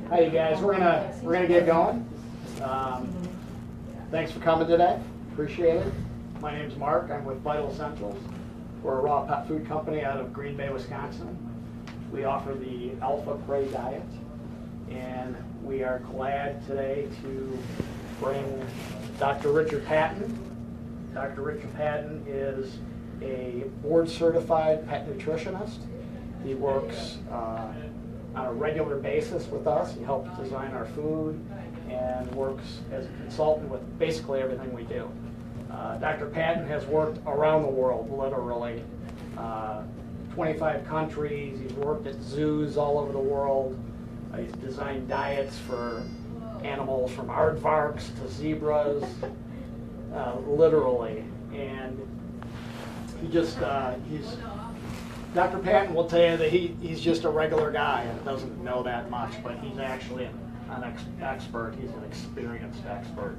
Hi, you guys. We're gonna get going. Thanks for coming today. Appreciate it. My name's Mark. I'm with Vital Essentials. We're a raw pet food company out of Green Bay, Wisconsin. We offer the Alpha Prey diet, and we are glad today to bring Dr. Richard Patton. Dr. Richard Patton is a board-certified pet nutritionist. He works on a regular basis with us. He helps design our food and works as a consultant with basically everything we do. Dr. Patton has worked around the world, literally. 25 countries. He's worked at zoos all over the world. He's designed diets for animals from aardvarks to zebras, literally. And he just, Dr. Patton will tell you that he's just a regular guy and doesn't know that much, but he's actually an expert. He's an experienced expert.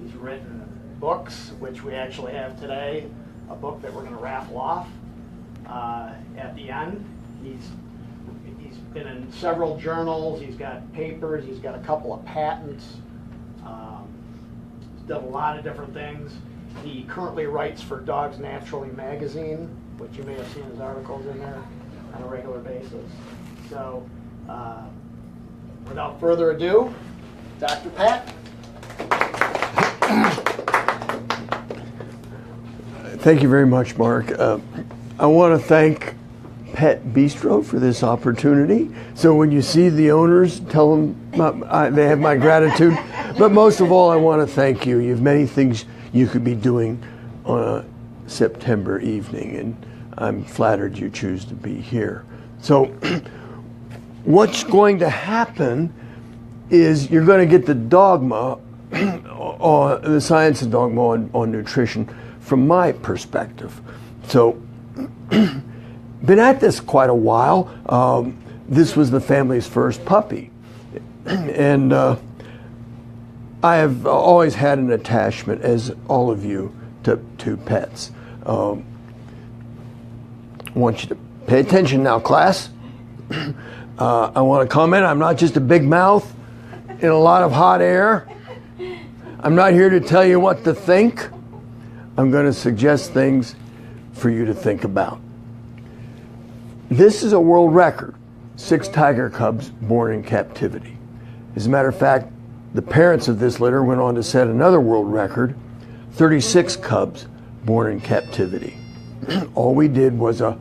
He's written books, which we actually have today, a book that we're going to raffle off at the end. He's been in several journals. He's got papers. He's got a couple of patents. He's done a lot of different things. He currently writes for Dogs Naturally magazine, which you may have seen his articles in there on a regular basis. So, without further ado, Dr. Patton. Thank you very much, Mark. I want to thank Pet Bistro for this opportunity. So when you see the owners, tell them they have my gratitude. But most of all, I want to thank you. You have many things you could be doing on a September evening, and I'm flattered you choose to be here. So what's going to happen is you're going to get the dogma, or the science of dogma on nutrition from my perspective. So been at this quite a while. This was the family's first puppy. And I have always had an attachment, as all of you, to pets. I want you to pay attention now, class. I want to comment. I'm not just a big mouth in a lot of hot air. I'm not here to tell you what to think. I'm going to suggest things for you to think about. This is a world record. 6 tiger cubs born in captivity. As a matter of fact, the parents of this litter went on to set another world record, 36 cubs born in captivity. All we did was a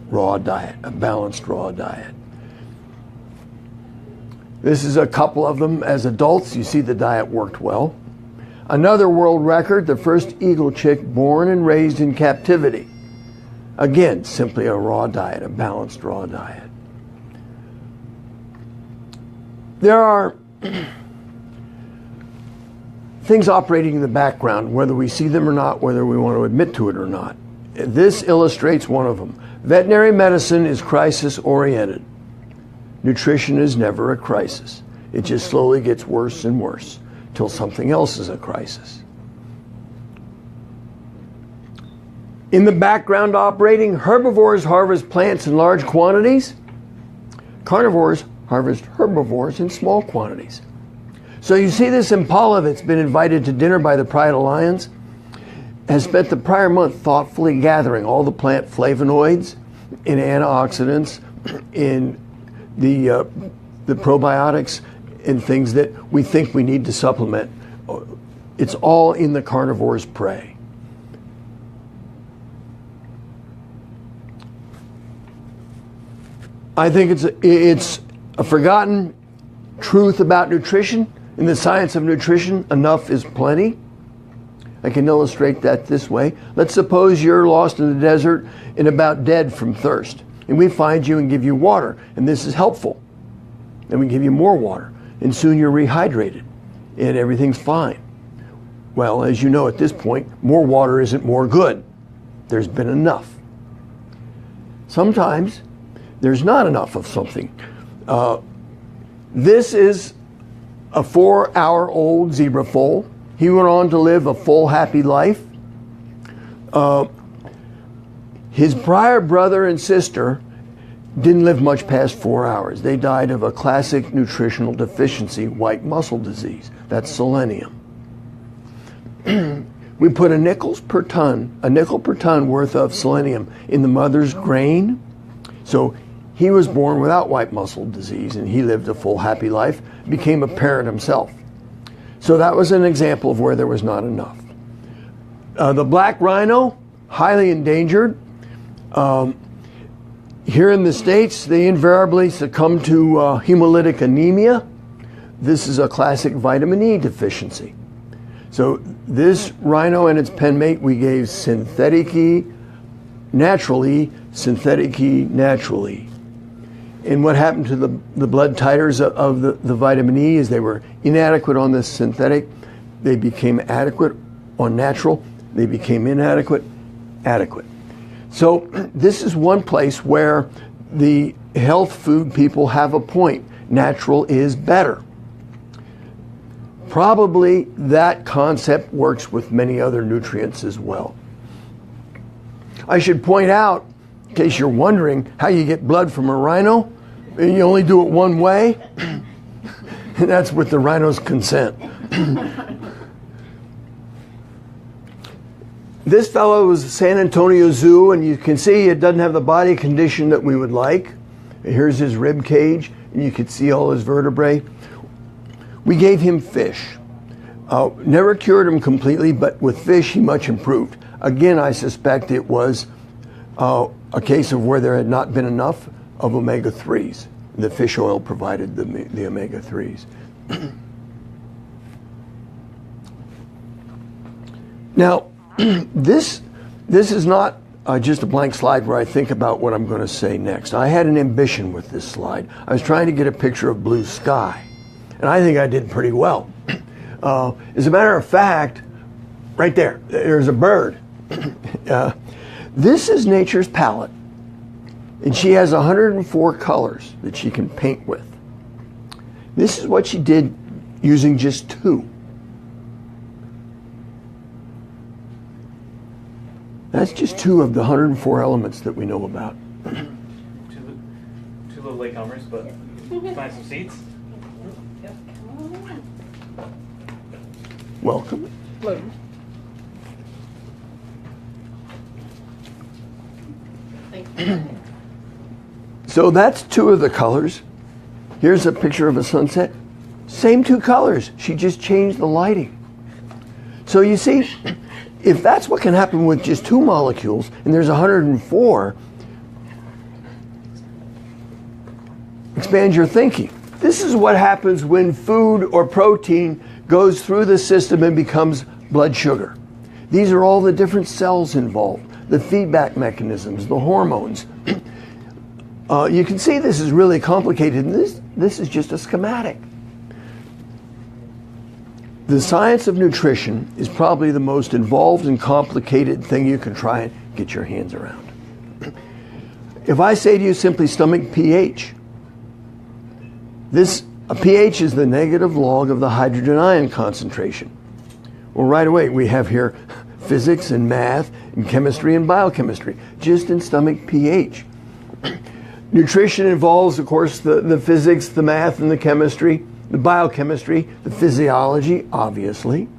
raw diet, a balanced raw diet. This is a couple of them as adults. You see the diet worked well. Another world record, the first eagle chick born and raised in captivity. Again, simply a raw diet, a balanced raw diet. There are things operating in the background, whether we see them or not, whether we want to admit to it or not. This illustrates one of them. Veterinary medicine is crisis-oriented. Nutrition is never a crisis. It just slowly gets worse and worse till something else is a crisis. In the background operating, herbivores harvest plants in large quantities. Carnivores harvest herbivores in small quantities. So you see this impala that's been invited to dinner by the Pride Alliance has spent the prior month thoughtfully gathering all the plant flavonoids and antioxidants in the probiotics and things that we think we need to supplement. It's all in the carnivore's prey. I think it's a forgotten truth about nutrition. In the science of nutrition, enough is plenty. I can illustrate that this way. Let's suppose you're lost in the desert and about dead from thirst. And we find you and give you water. And this is helpful. And we give you more water. And soon you're rehydrated. And everything's fine. Well, as you know at this point, more water isn't more good. There's been enough. Sometimes there's not enough of something. This is a 4-hour-old zebra foal. He went on to live a full, happy life. His prior brother and sister didn't live much past 4 hours. They died of a classic nutritional deficiency, white muscle disease. That's selenium. We put a nickel per ton worth of selenium in the mother's grain. So he was born without white muscle disease, and he lived a full, happy life, became a parent himself. So that was an example of where there was not enough. The black rhino, highly endangered. Here in the States, they invariably succumb to hemolytic anemia. This is a classic vitamin E deficiency. So this rhino and its pen mate, we gave synthetic E naturally. And what happened to the blood titers of the vitamin E is they were inadequate on the synthetic. They became adequate on natural. They became inadequate, adequate. So this is one place where the health food people have a point. Natural is better. Probably that concept works with many other nutrients as well. I should point out, in case you're wondering how you get blood from a rhino, you only do it one way, and that's with the rhino's consent. This fellow was San Antonio Zoo, and you can see it doesn't have the body condition that we would like. Here's his rib cage, and you can see all his vertebrae. We gave him fish. Never cured him completely, but with fish he much improved. Again, I suspect it was a case of where there had not been enough of omega-3s. The fish oil provided the omega-3s. Now, this is not just a blank slide where I think about what I'm going to say next. I had an ambition with this slide. I was trying to get a picture of blue sky, and I think I did pretty well. As a matter of fact, right there's a bird. This is nature's palette, and she has 104 colors that she can paint with. This is what she did using just 2. That's just 2 of the 104 elements that we know about. Two little latecomers, but find some seats. Welcome. Hello. Thank you. So that's 2 of the colors. Here's a picture of a sunset. Same 2 colors. She just changed the lighting. So you see, if that's what can happen with just 2 molecules, and there's 104, expand your thinking. This is what happens when food or protein goes through the system and becomes blood sugar. These are all the different cells involved, the feedback mechanisms, the hormones. You can see this is really complicated, and this is just a schematic. The science of nutrition is probably the most involved and complicated thing you can try and get your hands around. If I say to you simply stomach pH, a pH is the negative log of the hydrogen ion concentration. Well, right away we have here physics and math and chemistry and biochemistry, just in stomach pH. Nutrition involves, of course, the physics, the math, and the chemistry, the biochemistry, the physiology, obviously,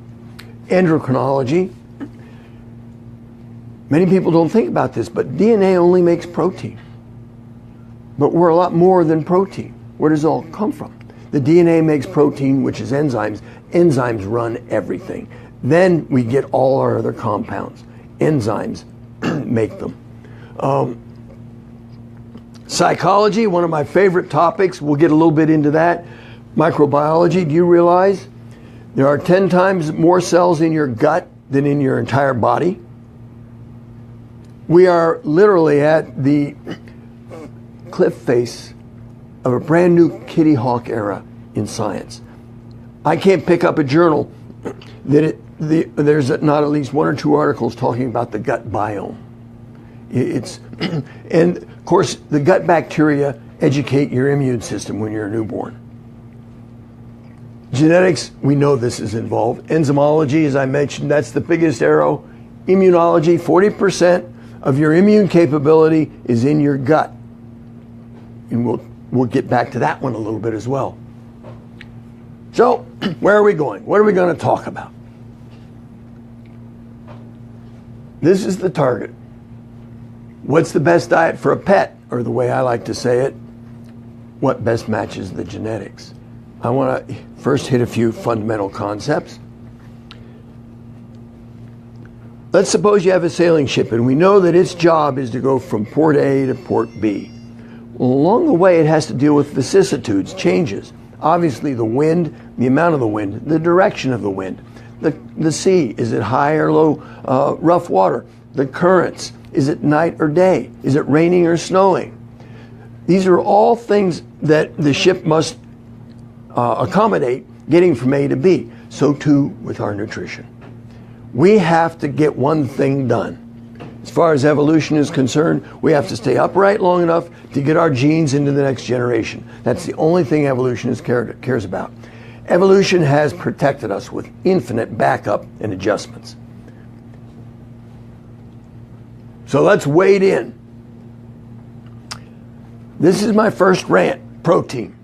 endocrinology. Many people don't think about this, but DNA only makes protein. But we're a lot more than protein. Where does it all come from? The DNA makes protein, which is enzymes. Enzymes run everything. Then we get all our other compounds. Enzymes make them. Psychology, one of my favorite topics. We'll get a little bit into that. Microbiology, do you realize there are 10 times more cells in your gut than in your entire body? We are literally at the cliff face of a brand new Kitty Hawk era in science. I can't pick up a journal that there's not at least 1 or 2 articles talking about the gut biome. And of course, the gut bacteria educate your immune system when you're a newborn. Genetics, we know this is involved. Enzymology, as I mentioned, that's the biggest arrow. Immunology, 40% of your immune capability is in your gut. And we'll get back to that one a little bit as well. So, where are we going? What are we going to talk about? This is the target. What's the best diet for a pet? Or the way I like to say it, what best matches the genetics? I want to first hit a few fundamental concepts. Let's suppose you have a sailing ship and we know that its job is to go from port A to port B. Well, along the way it has to deal with vicissitudes, changes. Obviously the wind, the amount of the wind, the direction of the wind. The sea, is it high or low, rough water? The currents, is it night or day? Is it raining or snowing? These are all things that the ship must accommodate getting from A to B. So too with our nutrition. We have to get one thing done. As far as evolution is concerned, we have to stay upright long enough to get our genes into the next generation. That's the only thing evolutionists cares about. Evolution has protected us with infinite backup and adjustments. So let's wade in. This is my first rant, protein.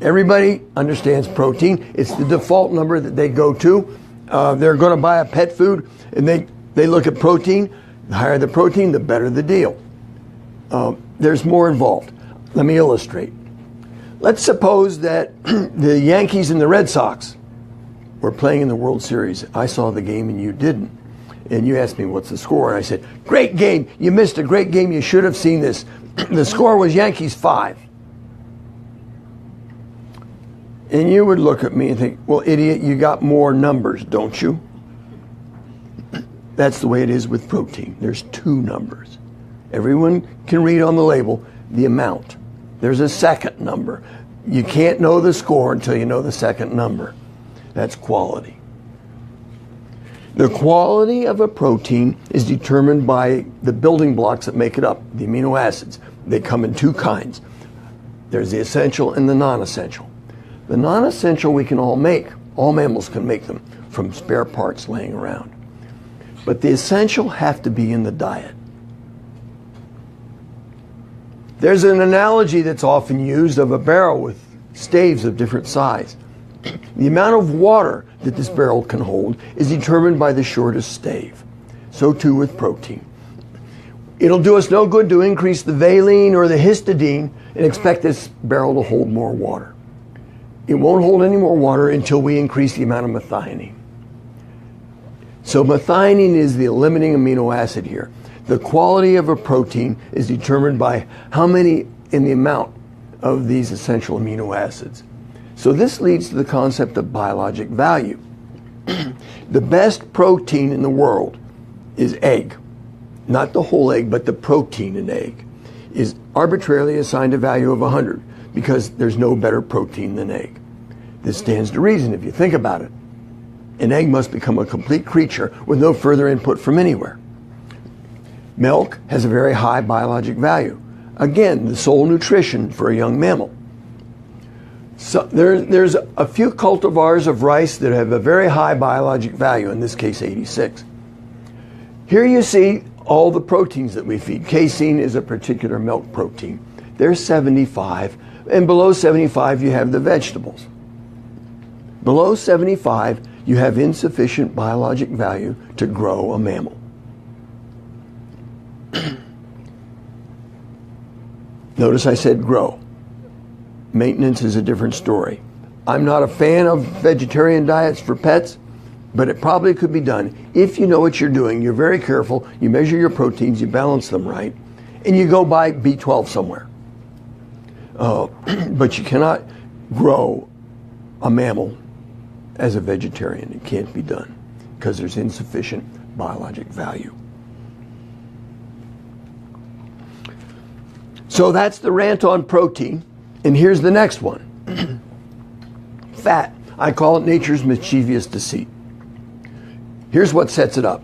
Everybody understands protein. It's the default number that they go to. They're going to buy a pet food and they look at protein. The higher the protein, the better the deal. There's more involved. Let me illustrate. Let's suppose that the Yankees and the Red Sox were playing in the World Series. I saw the game and you didn't. And you asked me, what's the score? And I said, great game. You missed a great game. You should have seen this. The score was Yankees 5. And you would look at me and think, well, idiot, you got more numbers, don't you? That's the way it is with protein. There's 2 numbers. Everyone can read on the label the amount. There's a second number. You can't know the score until you know the second number. That's quality. The quality of a protein is determined by the building blocks that make it up, the amino acids. They come in 2 kinds. There's the essential and the non-essential. The non-essential we can all make. All mammals can make them from spare parts laying around. But the essential have to be in the diet. There's an analogy that's often used of a barrel with staves of different size. The amount of water that this barrel can hold is determined by the shortest stave. So too with protein. It'll do us no good to increase the valine or the histidine and expect this barrel to hold more water. It won't hold any more water until we increase the amount of methionine. So methionine is the limiting amino acid here. The quality of a protein is determined by how many in the amount of these essential amino acids. So this leads to the concept of biologic value. The best protein in the world is egg. Not the whole egg, but the protein in egg is arbitrarily assigned a value of 100 because there's no better protein than egg. This stands to reason if you think about it. An egg must become a complete creature with no further input from anywhere. Milk has a very high biologic value. Again, the sole nutrition for a young mammal. So there's a few cultivars of rice that have a very high biologic value, in this case 86. Here you see all the proteins that we feed. Casein is a particular milk protein. There's 75, and below 75 you have the vegetables. Below 75 you have insufficient biologic value to grow a mammal. Notice I said grow. Maintenance is a different story. I'm not a fan of vegetarian diets for pets, but it probably could be done if you know what you're doing. You're very careful, you measure your proteins, you balance them right, and you go buy B12 somewhere. But you cannot grow a mammal as a vegetarian. It can't be done because there's insufficient biologic value. So that's the rant on protein. And here's the next one. Fat. I call it nature's mischievous deceit. Here's what sets it up.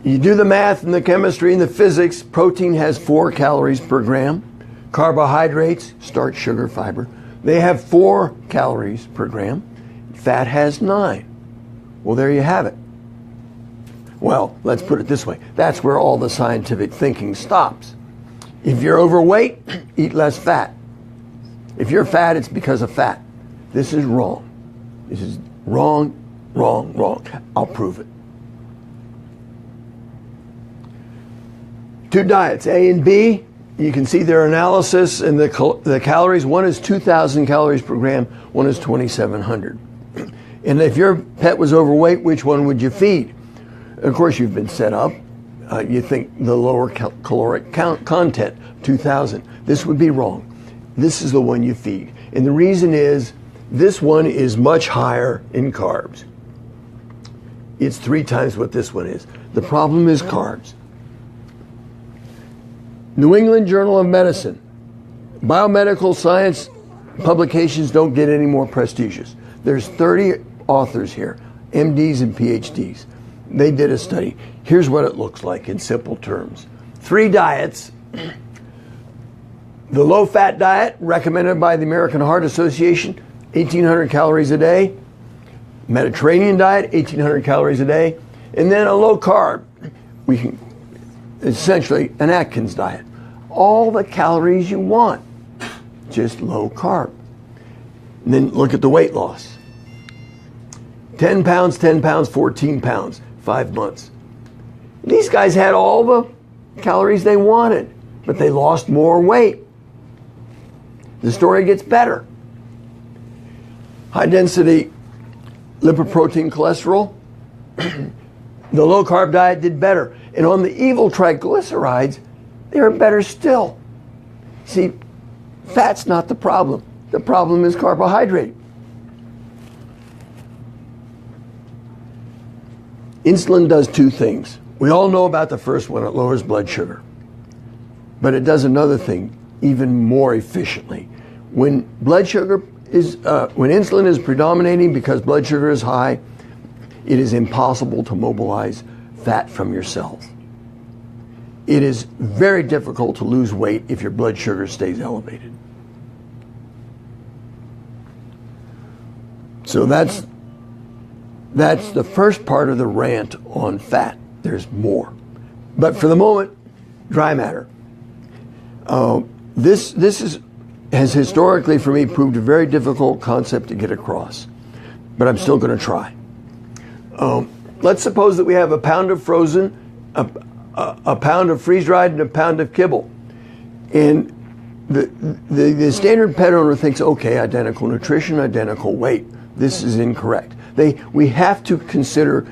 You do the math and the chemistry and the physics. Protein has 4 calories per gram. Carbohydrates, starch, sugar, fiber, they have 4 calories per gram. Fat has 9. Well, there you have it. Well, let's put it this way. That's where all the scientific thinking stops. If you're overweight, eat less fat. If you're fat, it's because of fat. This is wrong. This is wrong, wrong, wrong. I'll prove it. Two diets, A and B. You can see their analysis and the calories. One is 2,000 calories per gram. One is 2,700. And if your pet was overweight, which one would you feed? Of course, you've been set up. You think the lower caloric content, 2,000. This would be wrong. This is the one you feed. And the reason is, this one is much higher in carbs. It's 3 times what this one is. The problem is carbs. New England Journal of Medicine. Biomedical science publications don't get any more prestigious. There's 30 authors here, MDs and PhDs. They did a study. Here's what it looks like in simple terms. 3 diets. The low-fat diet, recommended by the American Heart Association, 1,800 calories a day. Mediterranean diet, 1,800 calories a day. And then a low-carb. We can essentially an Atkins diet. All the calories you want, just low carb. And then look at the weight loss. 10 pounds, 10 pounds, 14 pounds, 5 months. These guys had all the calories they wanted, but they lost more weight. The story gets better. High density lipoprotein cholesterol. The low carb diet did better. And on the evil triglycerides, they are better still. See, fat's not the problem. The problem is carbohydrate. Insulin does 2 things. We all know about the first one, it lowers blood sugar. But it does another thing even more efficiently. When blood sugar is, when insulin is predominating because blood sugar is high, it is impossible to mobilize fat from your cells. It is very difficult to lose weight if your blood sugar stays elevated. So that's the first part of the rant on fat. There's more. But for the moment, dry matter. This has historically, for me, proved a very difficult concept to get across. But I'm still going to try. Let's suppose that we have a pound of frozen, a pound of freeze-dried, and a pound of kibble. And the standard pet owner thinks, okay, identical nutrition, identical weight. This is incorrect. We have to consider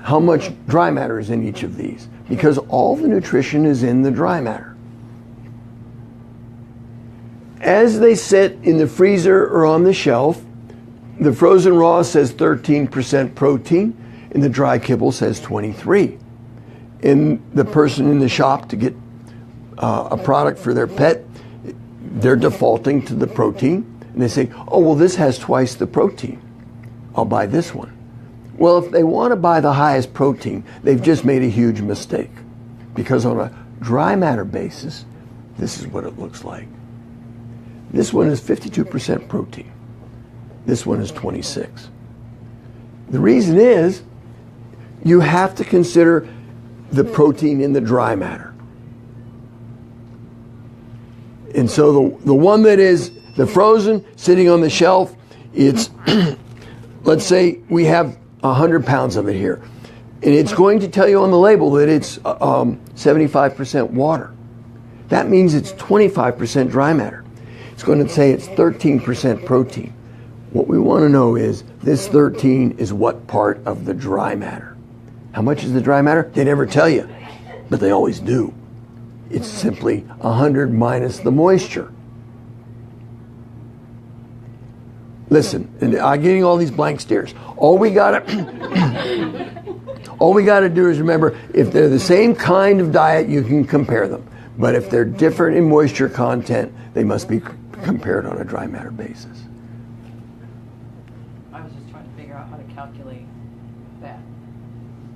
how much dry matter is in each of these, because all the nutrition is in the dry matter. As they sit in the freezer or on the shelf, the frozen raw says 13% protein, and the dry kibble says 23. And the person in the shop to get a product for their pet, they're defaulting to the protein, and they say, oh, well, this has twice the protein. I'll buy this one. Well, if they want to buy the highest protein, they've just made a huge mistake. Because on a dry matter basis, this is what it looks like. This one is 52% protein. This one is 26. The reason is you have to consider the protein in the dry matter. And so the one that is the frozen, sitting on the shelf, it's, let's say we have 100 pounds of it here. And it's going to tell you on the label that it's 75% water. That means it's 25% dry matter. It's going to say it's 13% protein. What we want to know is this 13 is what part of the dry matter. How much is the dry matter? They never tell you, but they always do. It's simply 100 minus the moisture. Listen, and I'm getting all these blank stares. All we gotta do is remember, if they're the same kind of diet, you can compare them. But if they're different in moisture content, they must be compared on a dry matter basis. I was just trying to figure out how to calculate that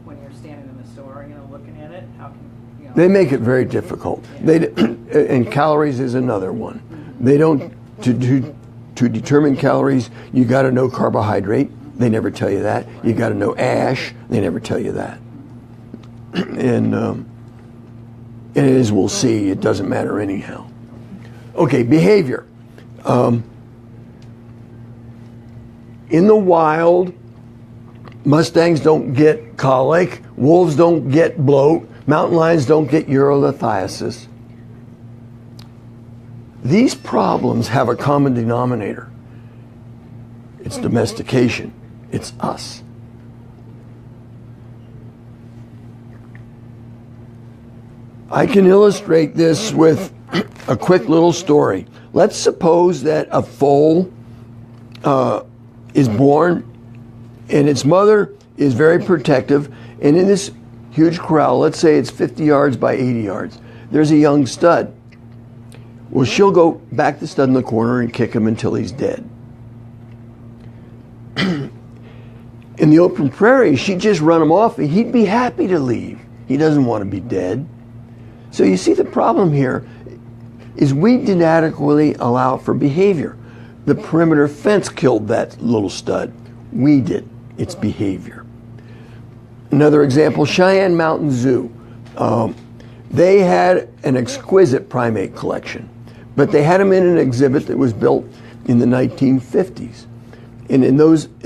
when you're standing in the store, looking at it. How can They make it very difficult. Yeah. And calories is another one. They don't to determine calories. You got to know carbohydrate. They never tell you that. You got to know ash. They never tell you that. And And as we'll see, it doesn't matter anyhow. Okay, behavior. In the wild, Mustangs don't get colic, wolves don't get bloat, mountain lions don't get urolithiasis. These problems have a common denominator. It's domestication. It's us. I can illustrate this with a quick little story. Let's suppose that a foal is born and its mother is very protective, and in this huge corral, let's say it's 50 yards by 80 yards, there's a young stud. Well, she'll go back the stud in the corner and kick him until he's dead. In the open prairie, she'd just run him off and he'd be happy to leave. He doesn't want to be dead. So you see, the problem here is we didn't adequately allow for behavior. The perimeter fence killed that little stud. We did. It's behavior. Another example, Cheyenne Mountain Zoo. They had an exquisite primate collection, but they had them in an exhibit that was built in the 1950s. And in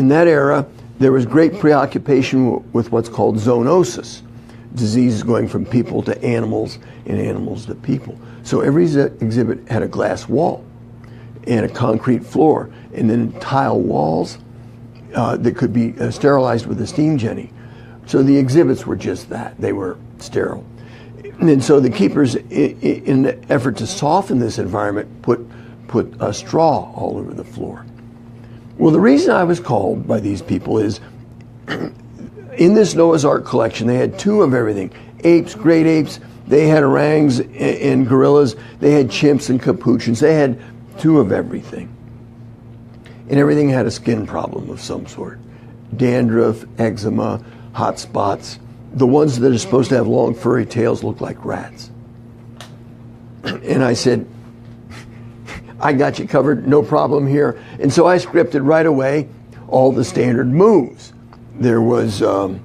that era, there was great preoccupation with what's called zoonosis, diseases going from people to animals and animals to people. So every exhibit had a glass wall and a concrete floor, and then tile walls that could be sterilized with a steam jenny. So the exhibits were just that. They were sterile. And so the keepers, in an effort to soften this environment, put a straw all over the floor. Well, the reason I was called by these people is in this Noah's Ark collection, they had two of everything. Apes, great apes. They had orangs and gorillas. They had chimps and capuchins. They had two of everything. And everything had a skin problem of some sort. Dandruff, eczema, hot spots. The ones that are supposed to have long furry tails look like rats. And I said, I got you covered, no problem here. And so I scripted right away all the standard moves. There was, I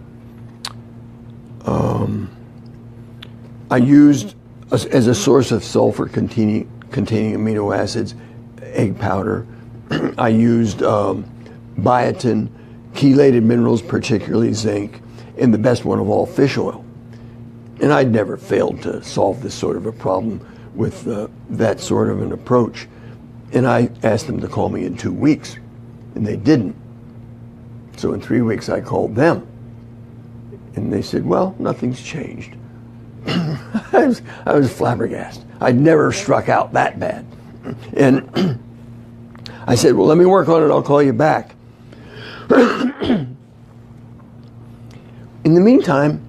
used as a source of sulfur containing amino acids, egg powder. I used biotin, chelated minerals, particularly zinc, and the best one of all, fish oil. And I'd never failed to solve this sort of a problem with that sort of an approach. And I asked them to call me in 2 weeks, and they didn't. So in 3 weeks, I called them. And they said, well, nothing's changed. I was flabbergasted. I'd never struck out that bad. And I said, well, let me work on it. I'll call you back. In the meantime,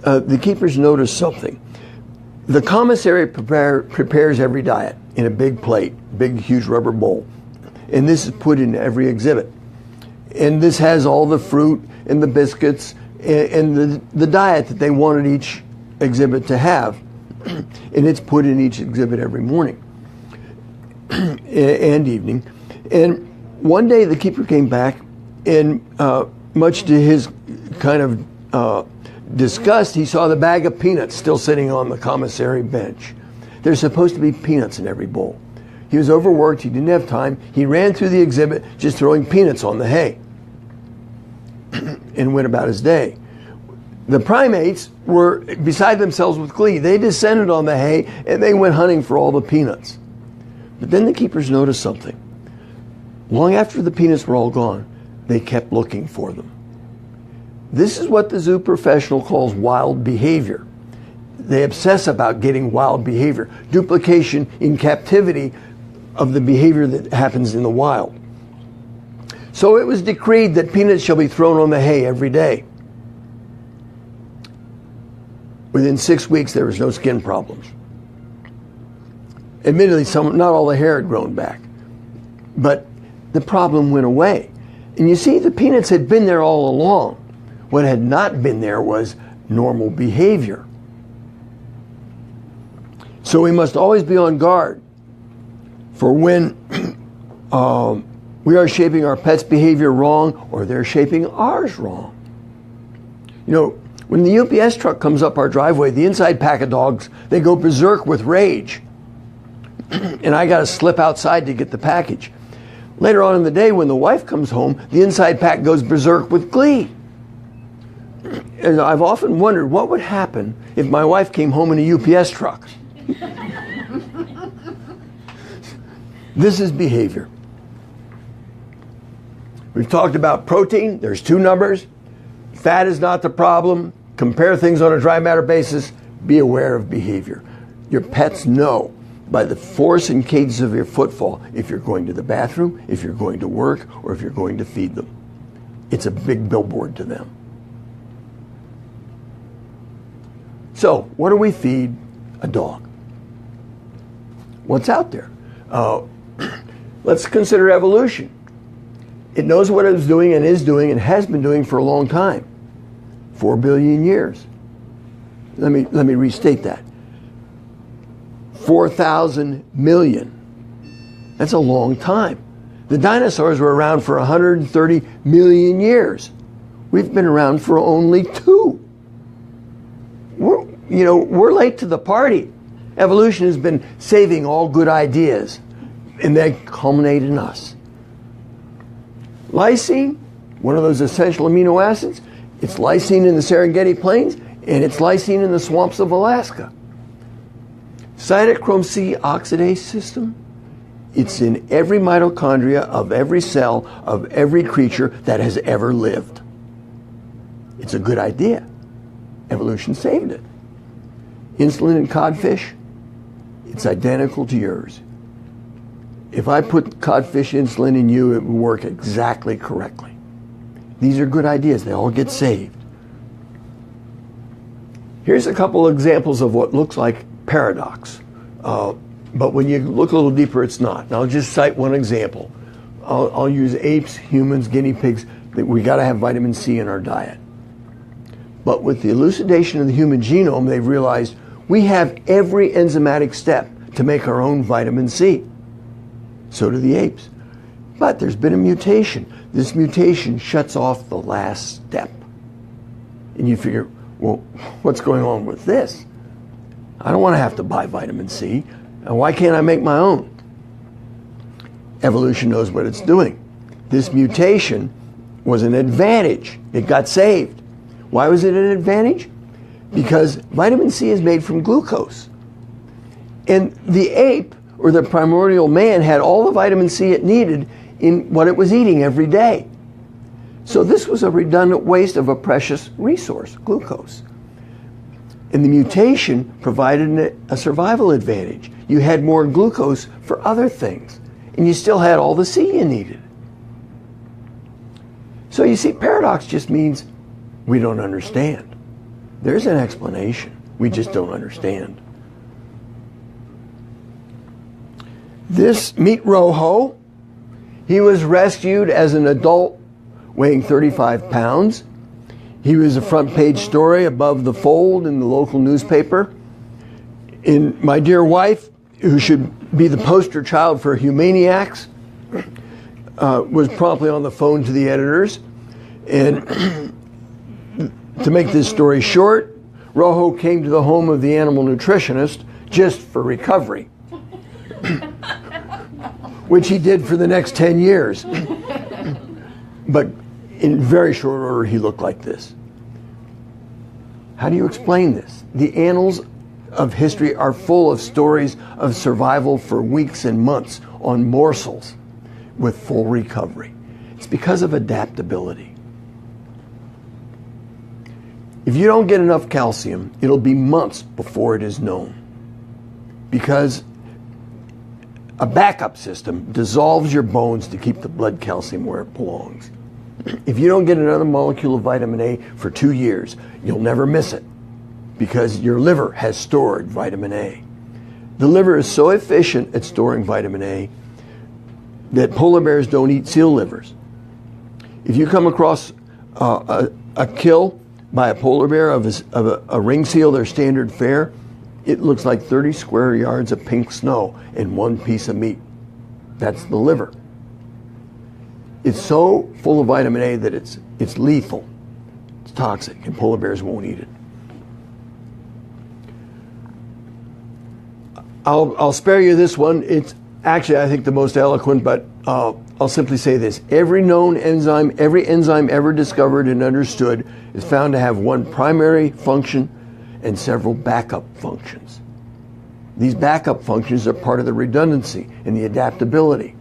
the keepers noticed something. The commissary prepares every diet in a big plate, big, huge rubber bowl. And this is put in every exhibit. And this has all the fruit and the biscuits and the diet that they wanted each exhibit to have. And it's put in each exhibit every morning and evening. And one day the keeper came back, and much to his kind of disgust, he saw the bag of peanuts still sitting on the commissary bench. There's supposed to be peanuts in every bowl. He was overworked, he didn't have time. He ran through the exhibit just throwing peanuts on the hay and went about his day. The primates were beside themselves with glee. They descended on the hay and they went hunting for all the peanuts. But then the keepers noticed something. Long after the peanuts were all gone, they kept looking for them. This is what the zoo professional calls wild behavior. They obsess about getting wild behavior, duplication in captivity of the behavior that happens in the wild. So it was decreed that peanuts shall be thrown on the hay every day. Within 6 weeks, there was no skin problems. Admittedly, not all the hair had grown back, but the problem went away. And you see, the peanuts had been there all along. What had not been there was normal behavior. So we must always be on guard for when we are shaping our pet's behavior wrong or they're shaping ours wrong. You know, When the UPS truck comes up our driveway, the inside pack of dogs, they go berserk with rage. And I got to slip outside to get the package. Later on in the day, when the wife comes home, the inside pack goes berserk with glee. And I've often wondered what would happen if my wife came home in a UPS truck. This is behavior. We've talked about protein. There's 2 numbers. Fat is not the problem. Compare things on a dry matter basis. Be aware of behavior. Your pets know by the force and cadence of your footfall if you're going to the bathroom, if you're going to work, or if you're going to feed them. It's a big billboard to them. So, what do we feed a dog? What's out there? Let's consider evolution. It knows what it's doing and is doing and has been doing for a long time. 4 billion years. Let me restate that. 4,000 million. That's a long time. The dinosaurs were around for 130 million years. We've been around for only 2. We're late to the party. Evolution has been saving all good ideas, and they culminate in us. Lysine, one of those essential amino acids, it's lysine in the Serengeti Plains, and it's lysine in the swamps of Alaska. Cytochrome C oxidase system, it's in every mitochondria of every cell of every creature that has ever lived. It's a good idea. Evolution saved it. Insulin in codfish, it's identical to yours. If I put codfish insulin in you, it would work exactly correctly. These are good ideas. They all get saved. Here's a couple examples of what looks like paradox. But when you look a little deeper, it's not. And I'll just cite one example. I'll use apes, humans, guinea pigs. We got to have vitamin C in our diet. But with the elucidation of the human genome, they've realized we have every enzymatic step to make our own vitamin C. So do the apes. But there's been a mutation. This mutation shuts off the last step. And you figure, well, what's going on with this? I don't want to have to buy vitamin C. Why can't I make my own? Evolution knows what it's doing. This mutation was an advantage. It got saved. Why was it an advantage? Because vitamin C is made from glucose. And the ape, or the primordial man, had all the vitamin C it needed in what it was eating every day. So this was a redundant waste of a precious resource, glucose. And the mutation provided a survival advantage. You had more glucose for other things, and you still had all the C you needed. So you see, paradox just means we don't understand. There's an explanation. We just don't understand. This meat rojo, he was rescued as an adult weighing 35 pounds. He was a front page story above the fold in the local newspaper. And my dear wife, who should be the poster child for humaniacs, was promptly on the phone to the editors. And to make this story short, Rojo came to the home of the animal nutritionist just for recovery, which he did for the next 10 years. But in very short order, he looked like this. How do you explain this? The annals of history are full of stories of survival for weeks and months on morsels with full recovery. It's because of adaptability. If you don't get enough calcium, it'll be months before it is known. Because a backup system dissolves your bones to keep the blood calcium where it belongs. If you don't get another molecule of vitamin A for 2 years, you'll never miss it because your liver has stored vitamin A. The liver is so efficient at storing vitamin A that polar bears don't eat seal livers. If you come across a kill by a polar bear of a ring seal, their standard fare, it looks like 30 square yards of pink snow and one piece of meat. That's the liver. It's so full of vitamin A that it's lethal. It's toxic, and polar bears won't eat it. I'll spare you this one. It's actually, I think, the most eloquent, but I'll simply say this. Every enzyme ever discovered and understood is found to have one primary function and several backup functions. These backup functions are part of the redundancy and the adaptability.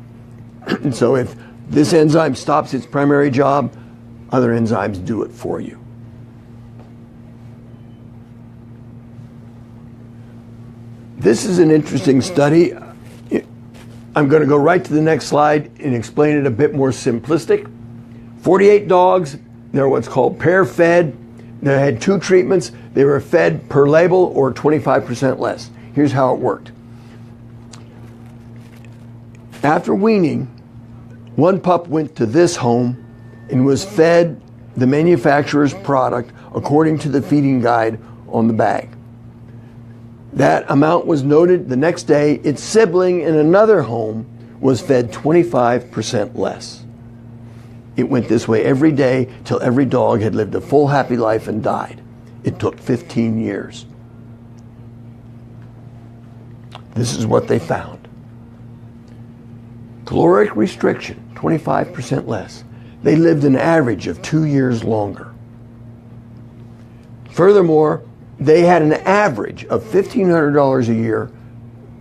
And so if this enzyme stops its primary job, other enzymes do it for you. This is an interesting study. I'm going to go right to the next slide and explain it a bit more simplistic. 48 dogs, they're what's called pair fed. They had 2 treatments. They were fed per label or 25% less. Here's how it worked. After weaning, one pup went to this home and was fed the manufacturer's product according to the feeding guide on the bag. That amount was noted the next day. Its sibling in another home was fed 25% less. It went this way every day till every dog had lived a full happy life and died. It took 15 years. This is what they found. Caloric restriction, 25% less. They lived an average of 2 years longer. Furthermore, they had an average of $1,500 a year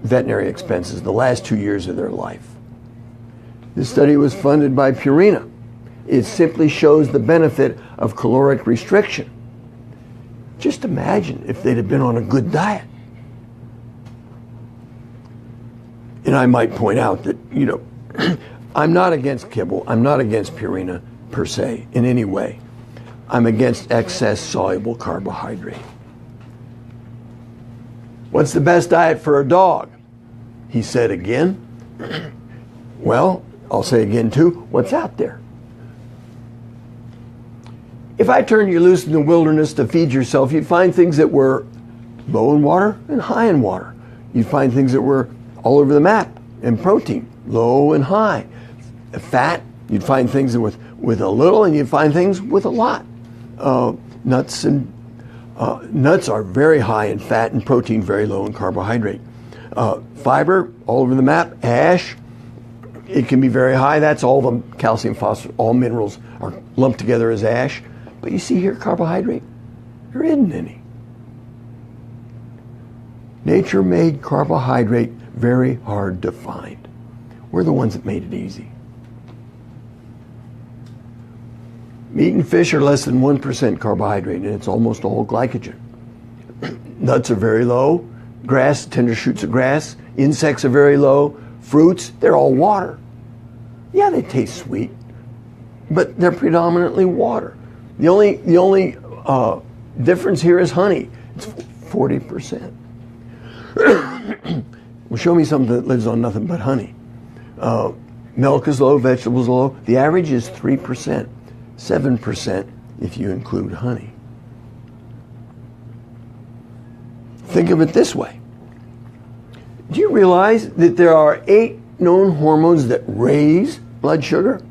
veterinary expenses the last 2 years of their life. This study was funded by Purina. It simply shows the benefit of caloric restriction. Just imagine if they'd have been on a good diet. And I might point out that, I'm not against kibble. I'm not against Purina per se in any way. I'm against excess soluble carbohydrate. What's the best diet for a dog? He said again. Well, I'll say again too, what's out there? If I turned you loose in the wilderness to feed yourself, you'd find things that were low in water and high in water. You'd find things that were all over the map in protein, low and high. Fat, you'd find things with a little, and you'd find things with a lot. Nuts are very high in fat, and protein very low in carbohydrate. Fiber, all over the map. Ash, it can be very high. That's all the calcium, phosphorus, all minerals are lumped together as ash. But you see here, carbohydrate, there isn't any. Nature made carbohydrate very hard to find. We're the ones that made it easy. Meat and fish are less than 1% carbohydrate, and it's almost all glycogen. Nuts are very low. Grass, tender shoots of grass. Insects are very low. Fruits, they're all water. Yeah, they taste sweet, but they're predominantly water. The only difference here is honey. It's 40%. Well, show me something that lives on nothing but honey. Milk is low, vegetables are low. The average is 3%. 7% if you include honey. Think of it this way. Do you realize that there are 8 known hormones that raise blood sugar?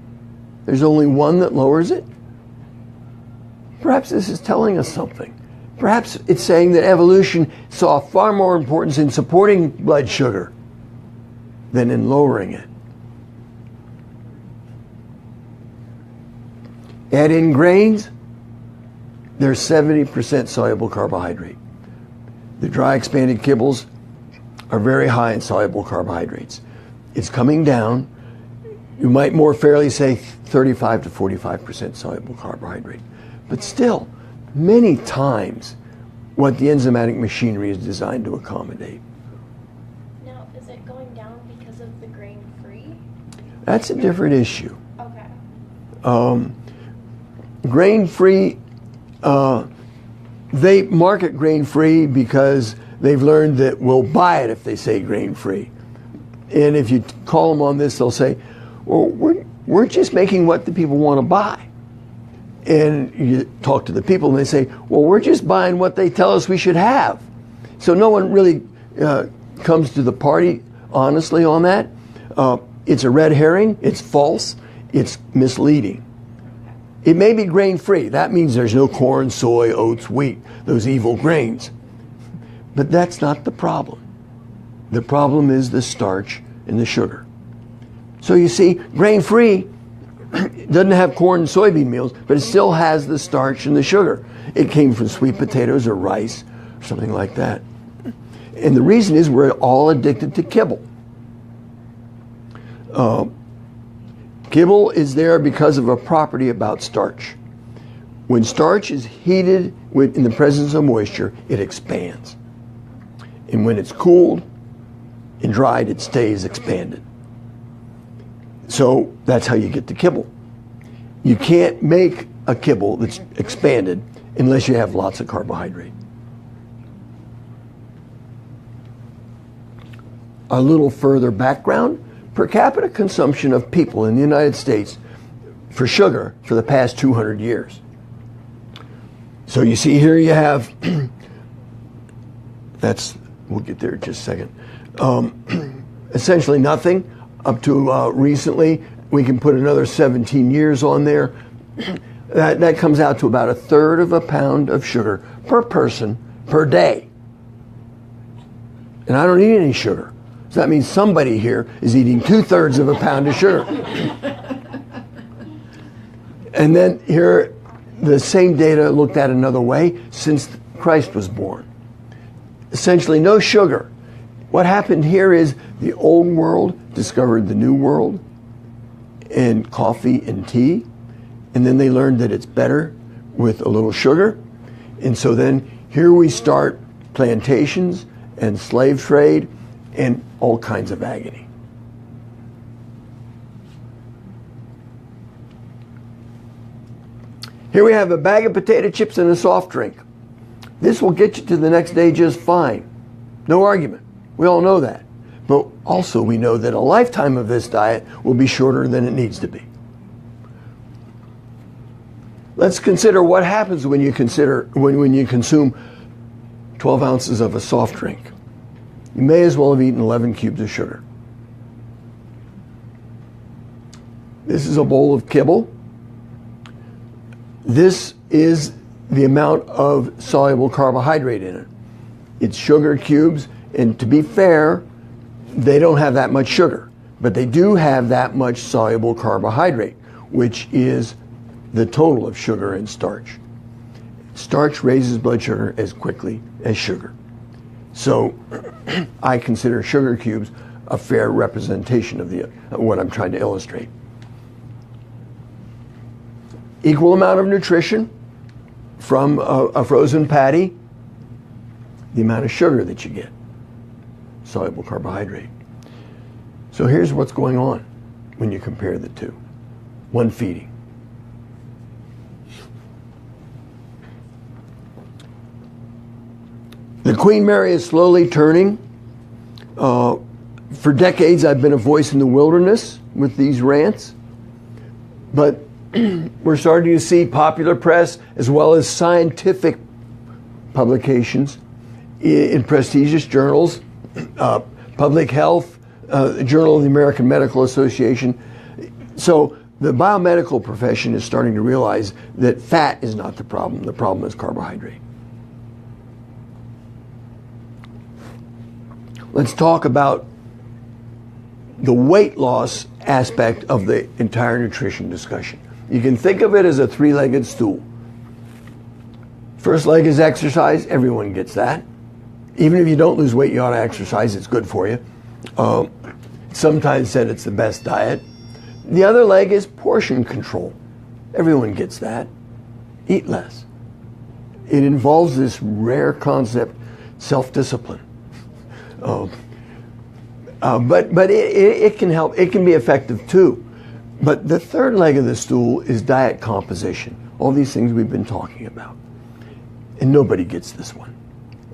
There's only one that lowers it? Perhaps this is telling us something. Perhaps it's saying that evolution saw far more importance in supporting blood sugar than in lowering it. Add in grains, there's 70% soluble carbohydrate. The dry expanded kibbles are very high in soluble carbohydrates. It's coming down. You might more fairly say 35 to 45% soluble carbohydrate. But still, many times what the enzymatic machinery is designed to accommodate. Now, is it going down because of the grain-free? That's a different issue. Okay. Grain-free, they market grain-free because they've learned that we'll buy it if they say grain-free. And if you call them on this, they'll say, well, we're just making what the people want to buy. And you talk to the people and they say, well, we're just buying what they tell us we should have. So no one really comes to the party honestly on that. It's a red herring, it's false, it's misleading. It may be grain-free. That means there's no corn, soy, oats, wheat, those evil grains. But that's not the problem. The problem is the starch and the sugar. So you see, grain-free doesn't have corn and soybean meals, but it still has the starch and the sugar. It came from sweet potatoes or rice or something like that. And the reason is we're all addicted to kibble. Kibble is there because of a property about starch. When starch is heated in the presence of moisture, it expands. And when it's cooled and dried, it stays expanded. So that's how you get the kibble. You can't make a kibble that's expanded unless you have lots of carbohydrate. A little further background, per capita consumption of people in the United States for sugar for the past 200 years. So you see here you have, we'll get there in just a second. Essentially nothing up to recently. We can put another 17 years on there. That comes out to about 1/3 of a pound of sugar per person per day. And I don't eat any sugar. So that means somebody here is eating 2/3 of a pound of sugar. And then here, the same data looked at another way since Christ was born. Essentially no sugar. What happened here is the old world discovered the new world and coffee and tea, and then they learned that it's better with a little sugar. And so then here we start plantations and slave trade and all kinds of agony. Here we have a bag of potato chips and a soft drink. This will get you to the next day just fine. No argument. We all know that. But also we know that a lifetime of this diet will be shorter than it needs to be. Let's consider what happens when you consume 12 ounces of a soft drink. You may as well have eaten 11 cubes of sugar. This is a bowl of kibble. This is the amount of soluble carbohydrate in it. It's sugar cubes, and to be fair, they don't have that much sugar, but they do have that much soluble carbohydrate, which is the total of sugar and starch. Starch raises blood sugar as quickly as sugar. So I consider sugar cubes a fair representation of what I'm trying to illustrate. Equal amount of nutrition from a frozen patty, the amount of sugar that you get, soluble carbohydrate. So here's what's going on when you compare the two. One feeding. The Queen Mary is slowly turning. For decades I've been a voice in the wilderness with these rants, but we're starting to see popular press as well as scientific publications in prestigious journals, Public Health, Journal of the American Medical Association. So the biomedical profession is starting to realize that fat is not the problem is carbohydrate. Let's talk about the weight loss aspect of the entire nutrition discussion. You can think of it as a three-legged stool. First leg is exercise. Everyone gets that. Even if you don't lose weight, you ought to exercise. It's good for you. Sometimes said it's the best diet. The other leg is portion control. Everyone gets that. Eat less. It involves this rare concept, self-discipline. But it can help. It can be effective too. But the third leg of the stool is diet composition. All these things we've been talking about. And nobody gets this one.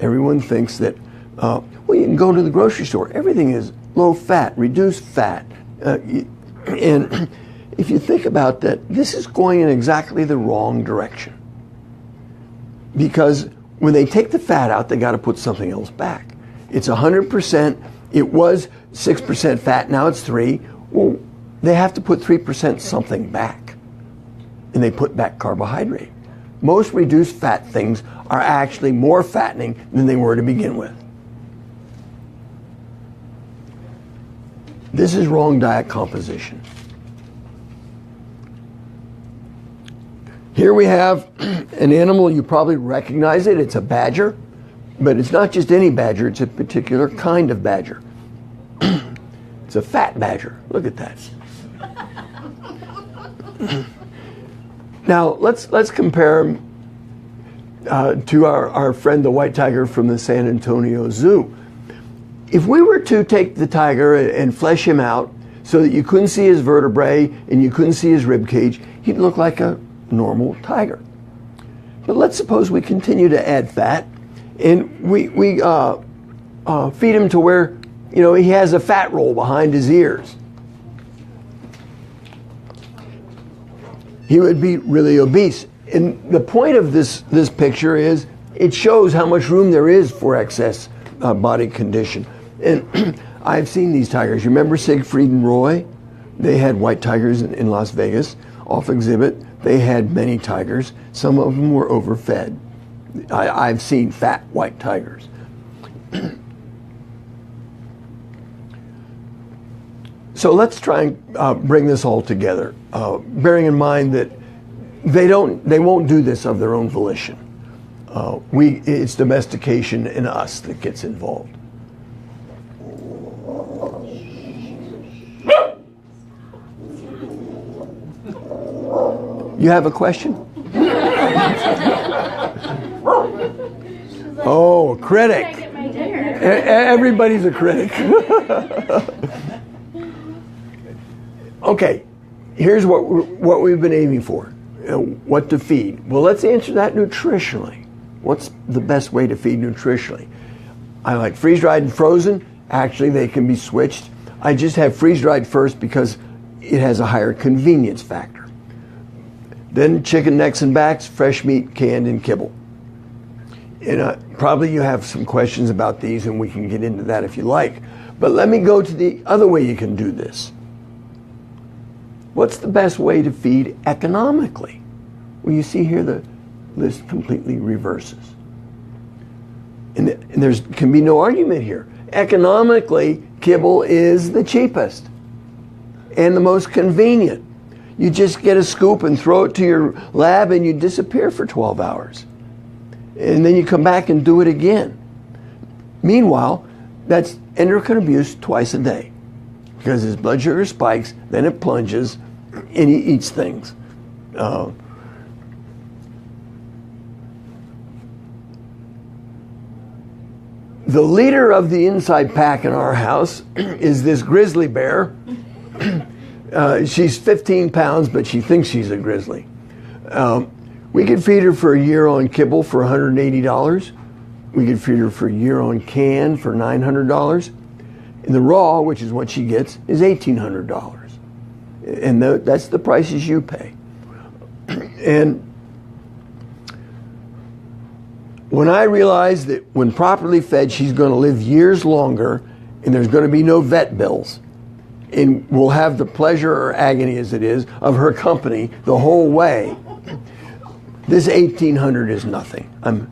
Everyone thinks that, well, you can go to the grocery store. Everything is low fat, reduced fat. And if you think about that, this is going in exactly the wrong direction. Because when they take the fat out, they got to put something else back. It's 100%. It was 6% fat. Now it's 3%. Well, they have to put 3% something back. and they put back carbohydrate. Most reduced fat things are actually more fattening than they were to begin with. This is wrong diet composition. Here we have an animal, you probably recognize it, it's a badger, but it's not just any badger, it's a particular kind of badger. It's a fat badger, look at that. Now, let's compare him to our friend the white tiger from the San Antonio Zoo. If we were to take the tiger and flesh him out so that you couldn't see his vertebrae and you couldn't see his rib cage, he'd look like a normal tiger. But let's suppose we continue to add fat and we feed him to where, you know, he has a fat roll behind his ears. He would be really obese. And the point of this picture is it shows how much room there is for excess body condition. And I've seen these tigers. You remember Siegfried and Roy? They had white tigers in Las Vegas off exhibit. They had many tigers. Some of them were overfed. I've seen fat white tigers. So let's try and bring this all together, bearing in mind that they won't do this of their own volition. It's domestication in us that gets involved. You have a question? Oh, a critic. I get my dinner. Everybody's a critic. Okay, here's what we've been aiming for. What to feed? Well, let's answer that nutritionally. What's the best way to feed nutritionally? I like freeze-dried and frozen. Actually, they can be switched. I just have freeze-dried first because it has a higher convenience factor. Then chicken necks and backs, fresh meat, canned, and kibble. And probably you have some questions about these, and we can get into that if you like. But let me go to the other way you can do this. What's the best way to feed economically? Well, you see here the list completely reverses. And there can be no argument here. Economically, kibble is the cheapest and the most convenient. You just get a scoop and throw it to your lab and you disappear for 12 hours. And then you come back and do it again. Meanwhile, that's endocrine abuse twice a day because his blood sugar spikes, then it plunges, and he eats things. The leader of the inside pack in our house is this grizzly bear. She's 15 pounds, but she thinks she's a grizzly. We could feed her for a year on kibble for $180. We could feed her for a year on can for $900. And the raw, which is what she gets, is $1,800. And that's the prices you pay. And when I realized that when properly fed, she's going to live years longer and there's going to be no vet bills, and we'll have the pleasure or agony as it is of her company the whole way, this $1,800 is nothing. I'm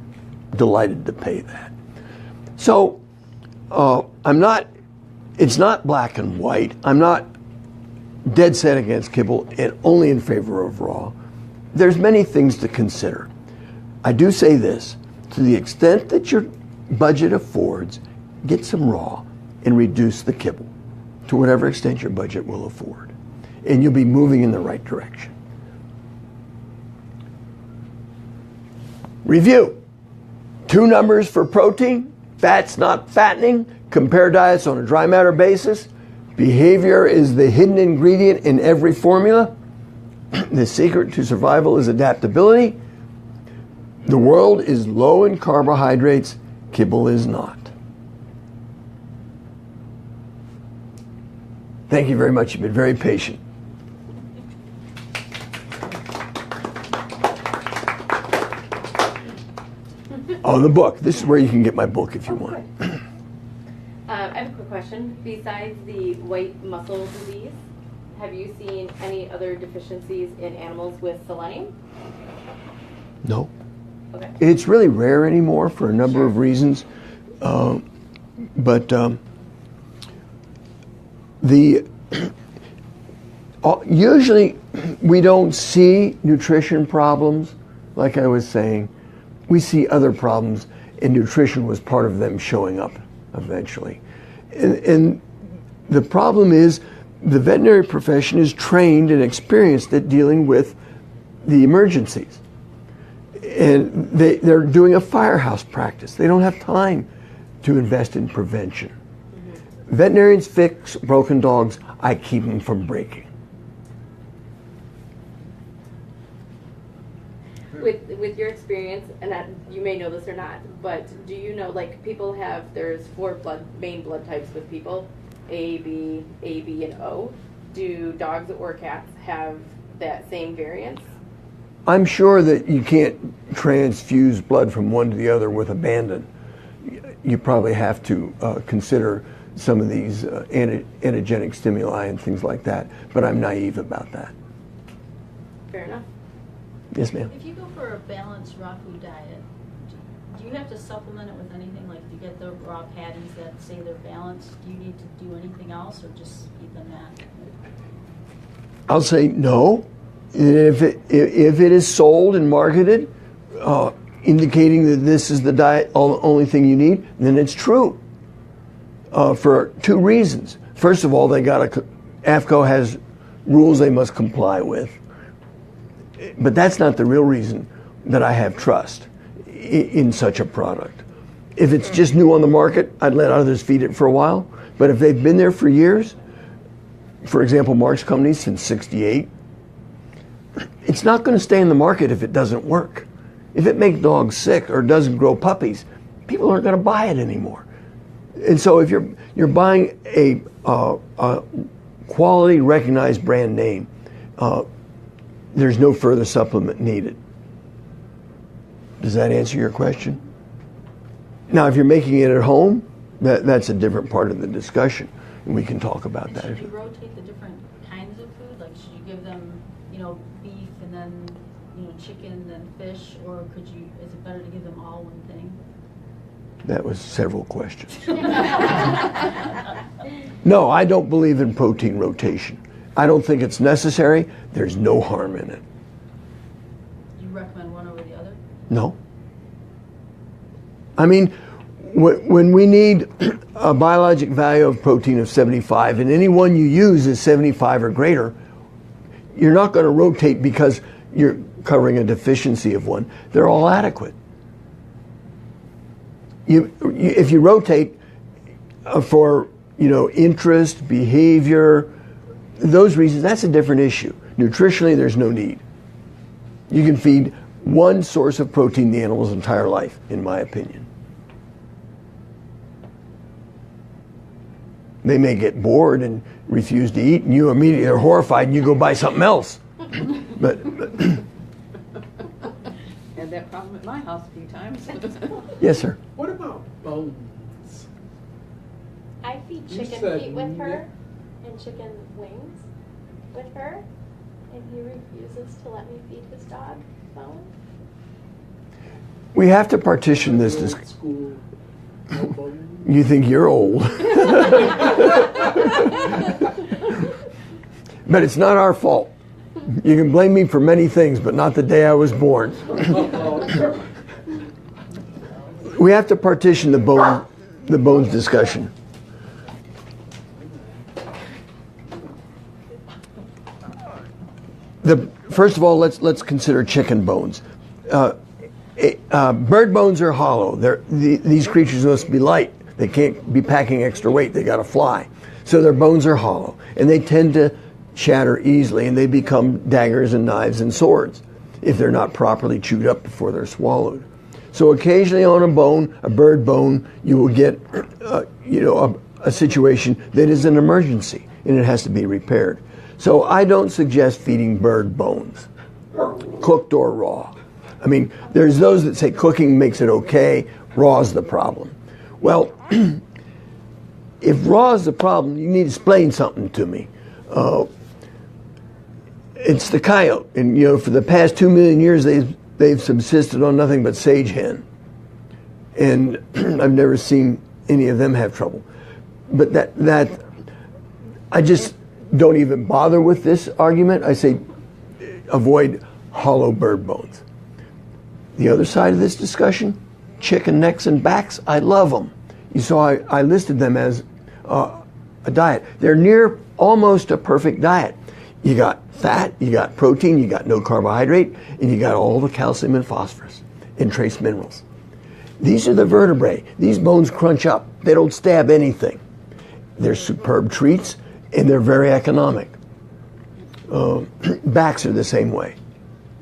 delighted to pay that. So it's not black and white. I'm not dead set against kibble and only in favor of raw. There's many things to consider. I do say this, to the extent that your budget affords, get some raw and reduce the kibble to whatever extent your budget will afford. And you'll be moving in the right direction. Review. 2 numbers for protein, fats not fattening, compare diets on a dry matter basis. Behavior is the hidden ingredient in every formula. The secret to survival is adaptability. The world is low in carbohydrates, kibble is not. Thank you very much. You've been very patient. Oh, the book. This is where you can get my book if you want. I have a quick question. Besides the white muscle disease, have you seen any other deficiencies in animals with selenium? No. Okay. It's really rare anymore for a number of reasons. But usually we don't see nutrition problems, like I was saying. We see other problems, and nutrition was part of them showing up eventually. And the problem is the veterinary profession is trained and experienced at dealing with the emergencies. And they're doing a firehouse practice. They don't have time to invest in prevention. Veterinarians fix broken dogs. I keep them from breaking. With your experience, and that you may know this or not, but do you know, like, people have, there's 4 main blood types with people, A, B, and O. Do dogs or cats have that same variance? I'm sure that you can't transfuse blood from one to the other with abandon. You probably have to consider some of these antigenic stimuli and things like that, but I'm naive about that. Fair enough. Yes, ma'am. If you go for a balanced raw food diet, do you have to supplement it with anything? Like, if you get the raw patties that say they're balanced, do you need to do anything else, or just eat them that? I'll say no. If it is sold and marketed, indicating that this is the diet, only thing you need, then it's true. For 2 reasons. First of all, AAFCO has rules they must comply with. But that's not the real reason that I have trust in such a product. If it's just new on the market, I'd let others feed it for a while. But if they've been there for years, for example, Mark's company since '68, it's not going to stay in the market if it doesn't work. If it makes dogs sick or doesn't grow puppies, people aren't going to buy it anymore. And so if you're buying a quality recognized brand name, there's no further supplement needed. Does that answer your question? Now, if you're making it at home, that's a different part of the discussion, and we can talk about that. Should you rotate the different kinds of food? Like, should you give them, beef and then, chicken, then fish, or is it better to give them all one thing? That was several questions. No, I don't believe in protein rotation. I don't think it's necessary. There's no harm in it. Do you recommend one over the other? No. I mean, when we need a biologic value of protein of 75, and any one you use is 75 or greater, you're not going to rotate because you're covering a deficiency of one. They're all adequate. If you rotate for interest, behavior, those reasons, that's a different issue. Nutritionally, there's no need. You can feed one source of protein the animal's entire life, in my opinion. They may get bored and refuse to eat, and you immediately are horrified, and you go buy something else. But Had that problem at my house a few times. yes, sir. What about bones? I feed You chicken said feet with her and chicken wings with her, and he refuses to let me feed his dog bone. We have to partition this. Old school, no bones? You think you're old. But it's not our fault. You can blame me for many things, but not the day I was born. We have to partition the bones discussion. First of all, let's consider chicken bones. Bird bones are hollow. These creatures must be light. They can't be packing extra weight. They got to fly. So their bones are hollow, and they tend to shatter easily, and they become daggers and knives and swords if they're not properly chewed up before they're swallowed. So occasionally on a bird bone, you will get a situation that is an emergency, and it has to be repaired. So I don't suggest feeding bird bones, cooked or raw. I mean, there's those that say cooking makes it okay, raw is the problem. Well, if raw is the problem, you need to explain something to me. it's the coyote. And for the past 2 million years, they've subsisted on nothing but sage hen. And I've never seen any of them have trouble. But that I just don't even bother with this argument. I say avoid hollow bird bones. The other side of this discussion, chicken necks and backs, I love them. You saw I listed them as a diet. They're near almost a perfect diet. You got fat, you got protein, you got no carbohydrate, and you got all the calcium and phosphorus and trace minerals. These are the vertebrae. These bones crunch up. They don't stab anything. They're superb treats, and they're very economic. Backs are the same way.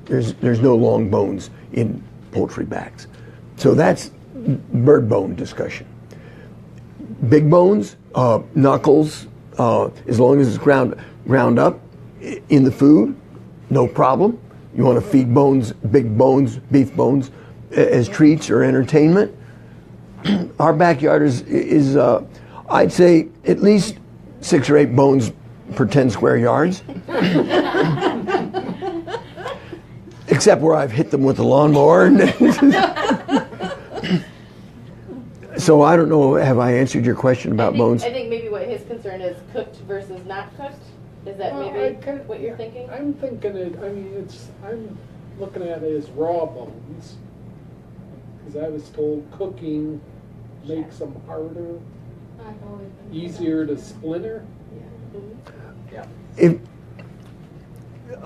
There's no long bones in poultry backs. So that's bird bone discussion. Big bones, knuckles, as long as it's ground up in the food, no problem. You want to feed bones, big bones, beef bones, as treats or entertainment. Our backyard is I'd say at least 6 or 8 bones per 10 square yards. Except where I've hit them with the lawnmower. So I don't know, have I answered your question about bones? I think maybe what his concern is cooked versus not cooked. Is that maybe what you're thinking? I'm thinking I'm looking at it as raw bones. Because I was told cooking makes them harder, easier to splinter.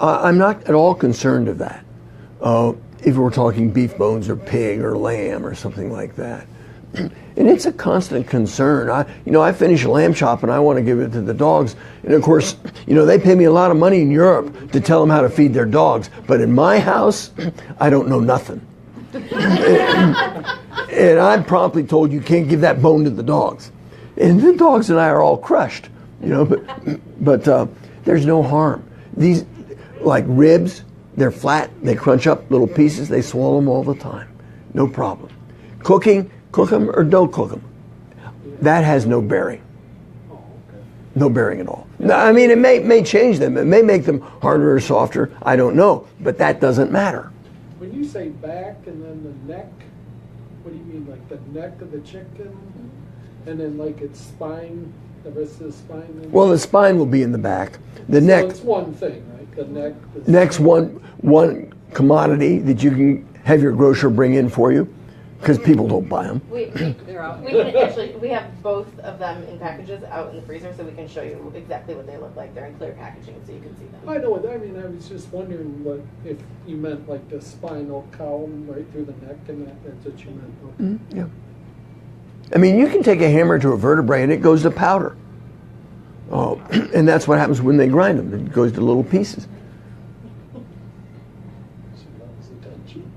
I'm not at all concerned of that. If we're talking beef bones or pig or lamb or something like that. And it's a constant concern. I finish a lamb chop and I want to give it to the dogs. And of course, they pay me a lot of money in Europe to tell them how to feed their dogs. But in my house, I don't know nothing. And I'm promptly told you can't give that bone to the dogs. And the dogs and I are all crushed, but there's no harm. These, like ribs, they're flat, they crunch up little pieces, they swallow them all the time. No problem. Cooking, cook them or don't cook them. That has no bearing. No bearing at all. I mean, it may change them. It may make them harder or softer. I don't know. But that doesn't matter. When you say back and then the neck, what do you mean? Like the neck of the chicken? And then like its spine, the rest of the spine? Well, the spine will be in the back. The neck. So it's one thing, right? The neck. Neck's one commodity that you can have your grocer bring in for you. Because people don't buy them. They're out. We have both of them in packages out in the freezer, so we can show you exactly what they look like. They're in clear packaging, so you can see them. I know. I mean, I was just wondering what if you meant like the spinal column right through the neck, and that's what you meant. Okay. Mm-hmm. Yeah. I mean, you can take a hammer to a vertebrae and it goes to powder. Oh, and that's what happens when they grind them. It goes to little pieces. So that was attention.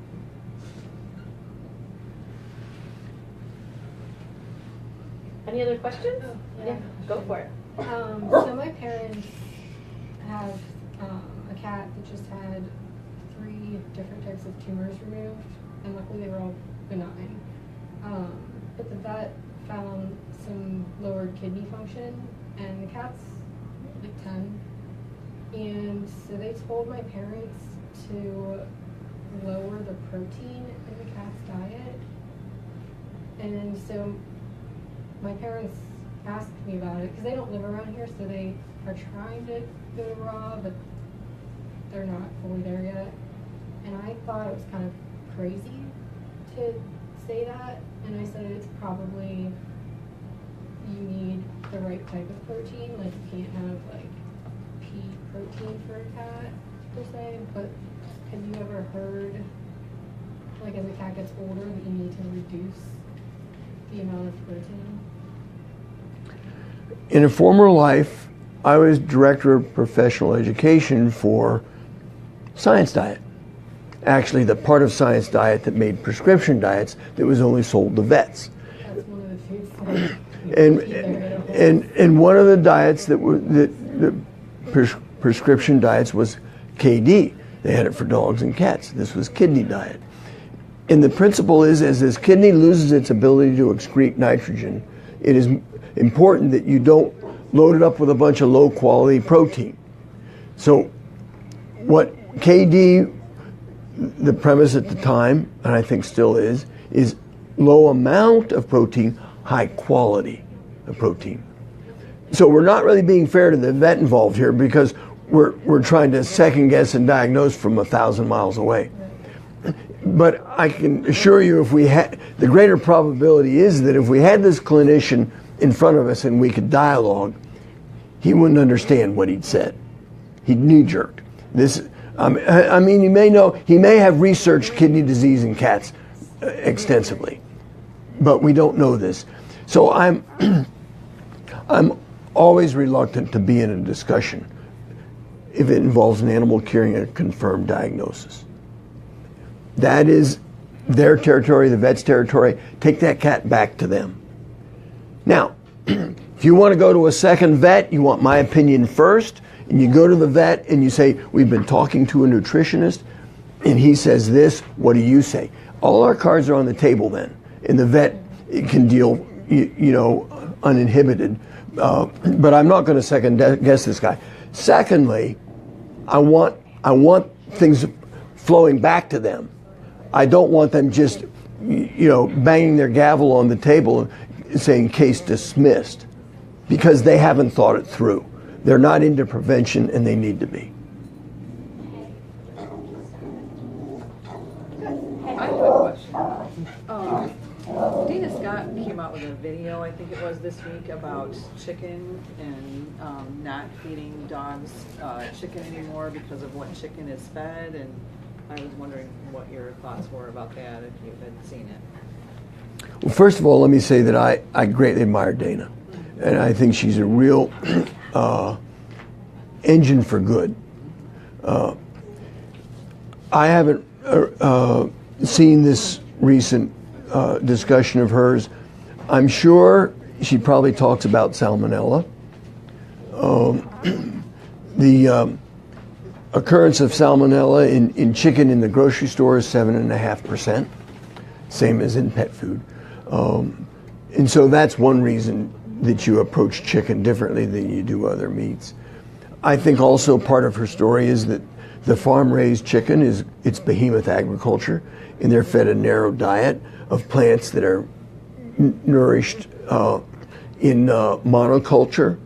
Any other questions? Yeah, go for it. So my parents have a cat that just had 3 different types of tumors removed, and luckily they were all benign. But the vet found some lowered kidney function, and the cat's like 10. And so they told my parents to lower the protein in the cat's diet. And so my parents asked me about it because they don't live around here, so they are trying to go to raw, but they're not fully there yet. And I thought it was kind of crazy to say that, and I said it's probably you need the right type of protein. Like you can't have like pea protein for a cat per se. But have you ever heard, like as a cat gets older, that you need to reduce the amount of protein? In a former life, I was director of professional education for Science Diet. Actually, the part of Science Diet that made prescription diets that was only sold to vets. That's one of the foods that and one of the diets that were the prescription diets was KD. They had it for dogs and cats. This was kidney diet. And the principle is, as this kidney loses its ability to excrete nitrogen, it is important that you don't load it up with a bunch of low quality protein. So what KD, the premise at the time, and I think still is low amount of protein, high quality of protein. So we're not really being fair to the vet involved here because we're trying to second guess and diagnose from 1,000 miles away. But I can assure you, if we had, the greater probability is that if we had this clinician in front of us and we could dialogue, he wouldn't understand what he'd said. He'd knee-jerked. This, I mean, he may have researched kidney disease in cats extensively, but we don't know this. So I'm always reluctant to be in a discussion if it involves an animal carrying a confirmed diagnosis. That is their territory, the vet's territory. Take that cat back to them. Now, if you want to go to a second vet, you want my opinion first, and you go to the vet and you say, we've been talking to a nutritionist, and he says this, what do you say? All our cards are on the table then, and the vet can deal, uninhibited. But I'm not going to second guess this guy. Secondly, I want things flowing back to them. I don't want them just, banging their gavel on the table and saying case dismissed, because they haven't thought it through. They're not into prevention, and they need to be. I have a question. Dana Scott came out with a video, I think it was this week, about chicken and not feeding dogs chicken anymore because of what chicken is fed, and I was wondering what your thoughts were about that, if you had seen it. Well, first of all, let me say that I greatly admire Dana, and I think she's a real engine for good. I haven't seen this recent discussion of hers. I'm sure she probably talks about salmonella. The occurrence of salmonella in chicken in the grocery store is 7.5%, same as in pet food. And so that's one reason that you approach chicken differently than you do other meats. I think also part of her story is that the farm-raised chicken it's behemoth agriculture, and they're fed a narrow diet of plants that are nourished in monoculture.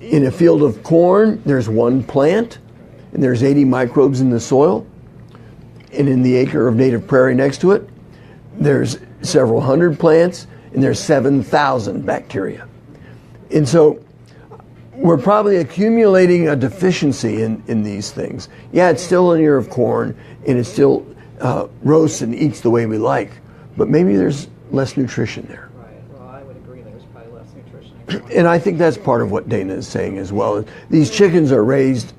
In a field of corn, there's one plant, and there's 80 microbes in the soil. And in the acre of native prairie next to it, there's several hundred plants, and there's 7,000 bacteria. And so we're probably accumulating a deficiency in these things. Yeah, it's still an ear of corn, and it still roasts and eats the way we like, but maybe there's less nutrition there. Right, well, I would agree there's probably less nutrition. And I think that's part of what Dana is saying as well. These chickens are raised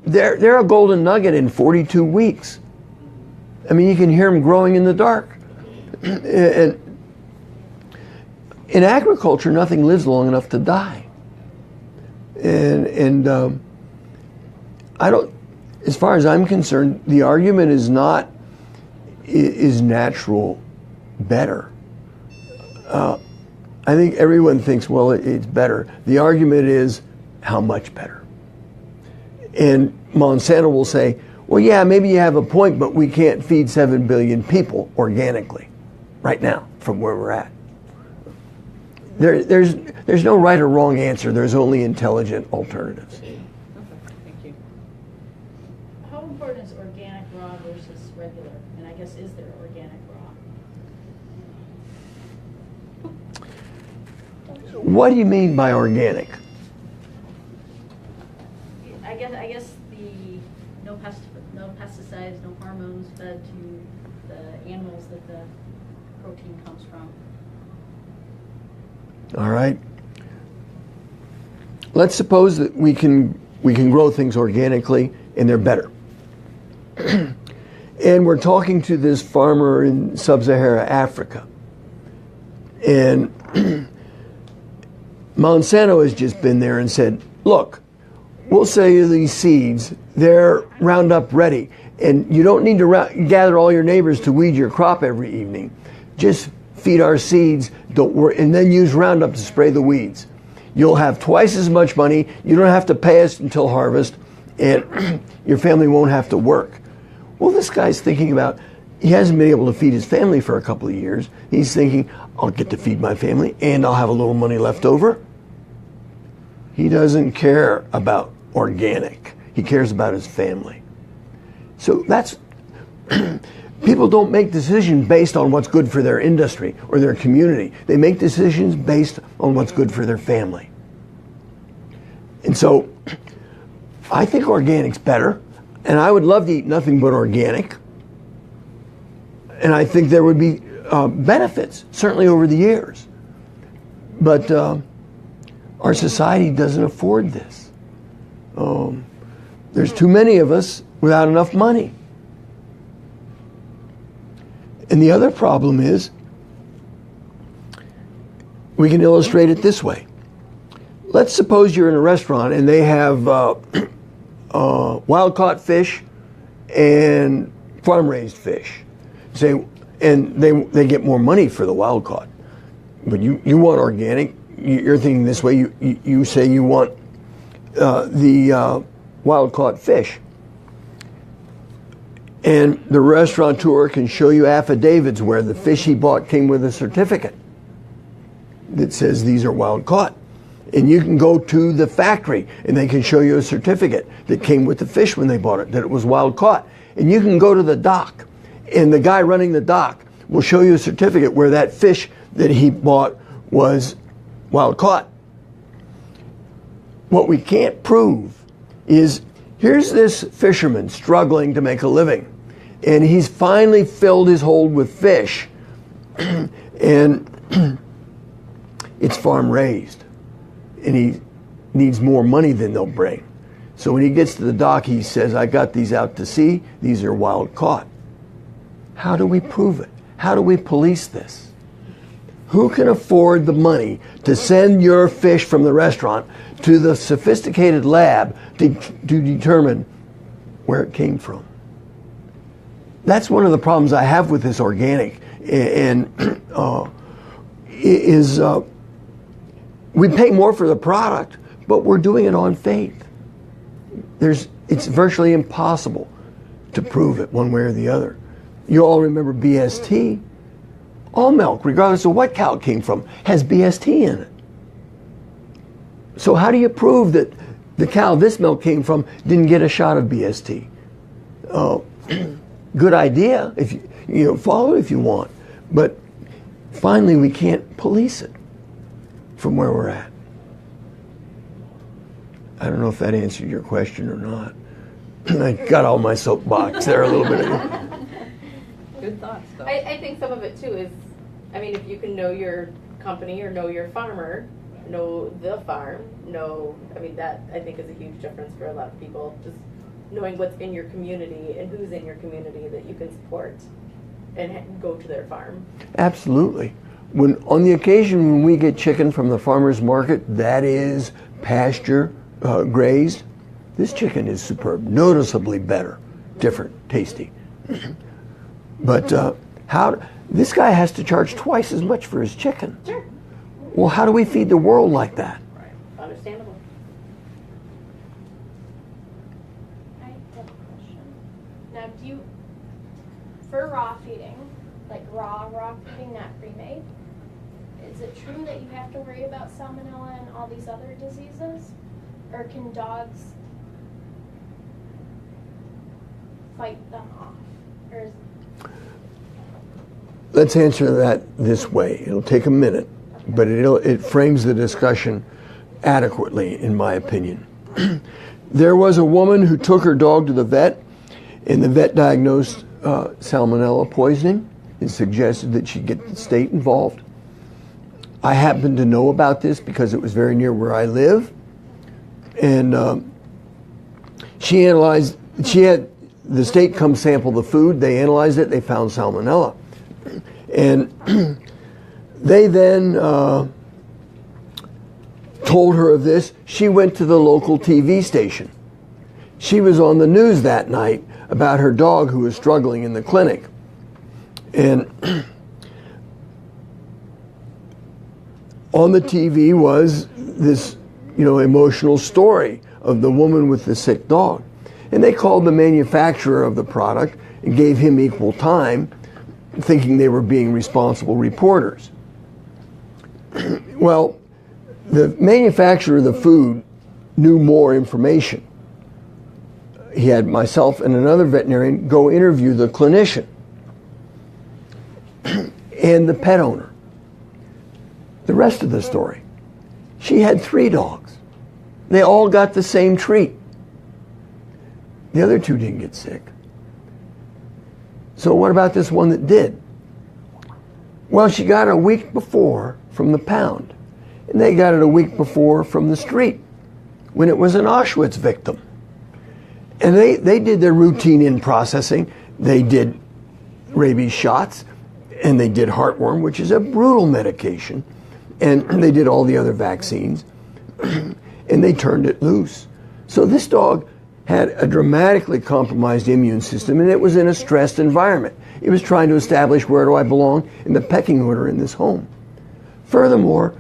they're a golden nugget in 42 weeks. I mean, you can hear them growing in the dark. And in agriculture, nothing lives long enough to die. And I don't, as far as I'm concerned, the argument is not, is natural better? I think everyone thinks, well, it's better. The argument is, how much better? And Monsanto will say, well, yeah, maybe you have a point, but we can't feed 7 billion people organically right now from where we're at. There's no right or wrong answer. There's only intelligent alternatives. Okay, thank you. How important is organic raw versus regular? And I guess, is there organic raw? What do you mean by organic? I guess the no pesticides, no hormones fed to the animals that the protein comes from. All right. Let's suppose that we can grow things organically and they're better. And we're talking to this farmer in sub-Saharan Africa. And Monsanto has just been there and said, look, we'll sell you these seeds. They're Roundup ready. And you don't need to gather all your neighbors to weed your crop every evening. Just feed our seeds, don't worry, and then use Roundup to spray the weeds. You'll have twice as much money. You don't have to pay us until harvest, and your family won't have to work. Well, this guy's thinking about, he hasn't been able to feed his family for a couple of years. He's thinking, I'll get to feed my family and I'll have a little money left over. He doesn't care about organic. He cares about his family. So that's, people don't make decisions based on what's good for their industry or their community. They make decisions based on what's good for their family. And so I think organic's better, and I would love to eat nothing but organic. And I think there would be benefits, certainly over the years. But our society doesn't afford this. There's too many of us without enough money. And the other problem is, we can illustrate it this way. Let's suppose you're in a restaurant and they have wild-caught fish and farm-raised fish. Say, and they get more money for the wild-caught. But you want organic. You're thinking this way. You say you want the wild-caught fish. And the restaurateur can show you affidavits where the fish he bought came with a certificate that says these are wild-caught. And you can go to the factory and they can show you a certificate that came with the fish when they bought it, that it was wild-caught. And you can go to the dock and the guy running the dock will show you a certificate where that fish that he bought was wild-caught. What we can't prove is, here's this fisherman struggling to make a living, and he's finally filled his hold with fish, and it's farm-raised, and he needs more money than they'll bring. So when he gets to the dock, he says, I got these out to sea, these are wild-caught. How do we prove it? How do we police this? Who can afford the money to send your fish from the restaurant to the sophisticated lab to determine where it came from? That's one of the problems I have with this organic, and we pay more for the product, but we're doing it on faith. It's virtually impossible to prove it one way or the other. You all remember BST. All milk, regardless of what cow it came from, has BST in it. So how do you prove that the cow this milk came from didn't get a shot of BST? Good idea, if you follow it if you want. But finally, we can't police it from where we're at. I don't know if that answered your question or not. I got all my soapbox there a little bit ago. Good thoughts, though. I think some of it too is, I mean, if you can know your company or know your farmer, know the farm, that I think is a huge difference for a lot of people. Just knowing what's in your community and who's in your community that you can support and go to their farm. Absolutely. On the occasion when we get chicken from the farmer's market that is pasture grazed, this chicken is superb, noticeably better, different, tasty. But this guy has to charge twice as much for his chicken. Sure. Well, how do we feed the world like that? Right. Understandable. I have a question. Now, for raw feeding, like raw feeding, not pre-made, is it true that you have to worry about salmonella and all these other diseases? Or can dogs fight them off? Or is Let's answer that this way. It'll take a minute, but it frames the discussion adequately, in my opinion. There was a woman who took her dog to the vet, and the vet diagnosed salmonella poisoning and suggested that she get the state involved. I happen to know about this because it was very near where I live, and she had the state come sample the food, they analyzed it, they found salmonella. And they then told her of this. She went to the local TV station. She was on the news that night about her dog who was struggling in the clinic. And on the TV was this, emotional story of the woman with the sick dog. And they called the manufacturer of the product and gave him equal time, thinking they were being responsible reporters. Well, the manufacturer of the food knew more information. He had myself and another veterinarian go interview the clinician and the pet owner. The rest of the story. She had 3 dogs. They all got the same treat. The other 2 didn't get sick. So what about this one that did? Well, she got it a week before from the pound, and they got it a week before from the street when it was an Auschwitz victim. And they did their routine in processing. They did rabies shots, and they did heartworm, which is a brutal medication, and they did all the other vaccines, and they turned it loose. So this dog had a dramatically compromised immune system, and it was in a stressed environment. It was trying to establish, where do I belong in the pecking order in this home. Furthermore,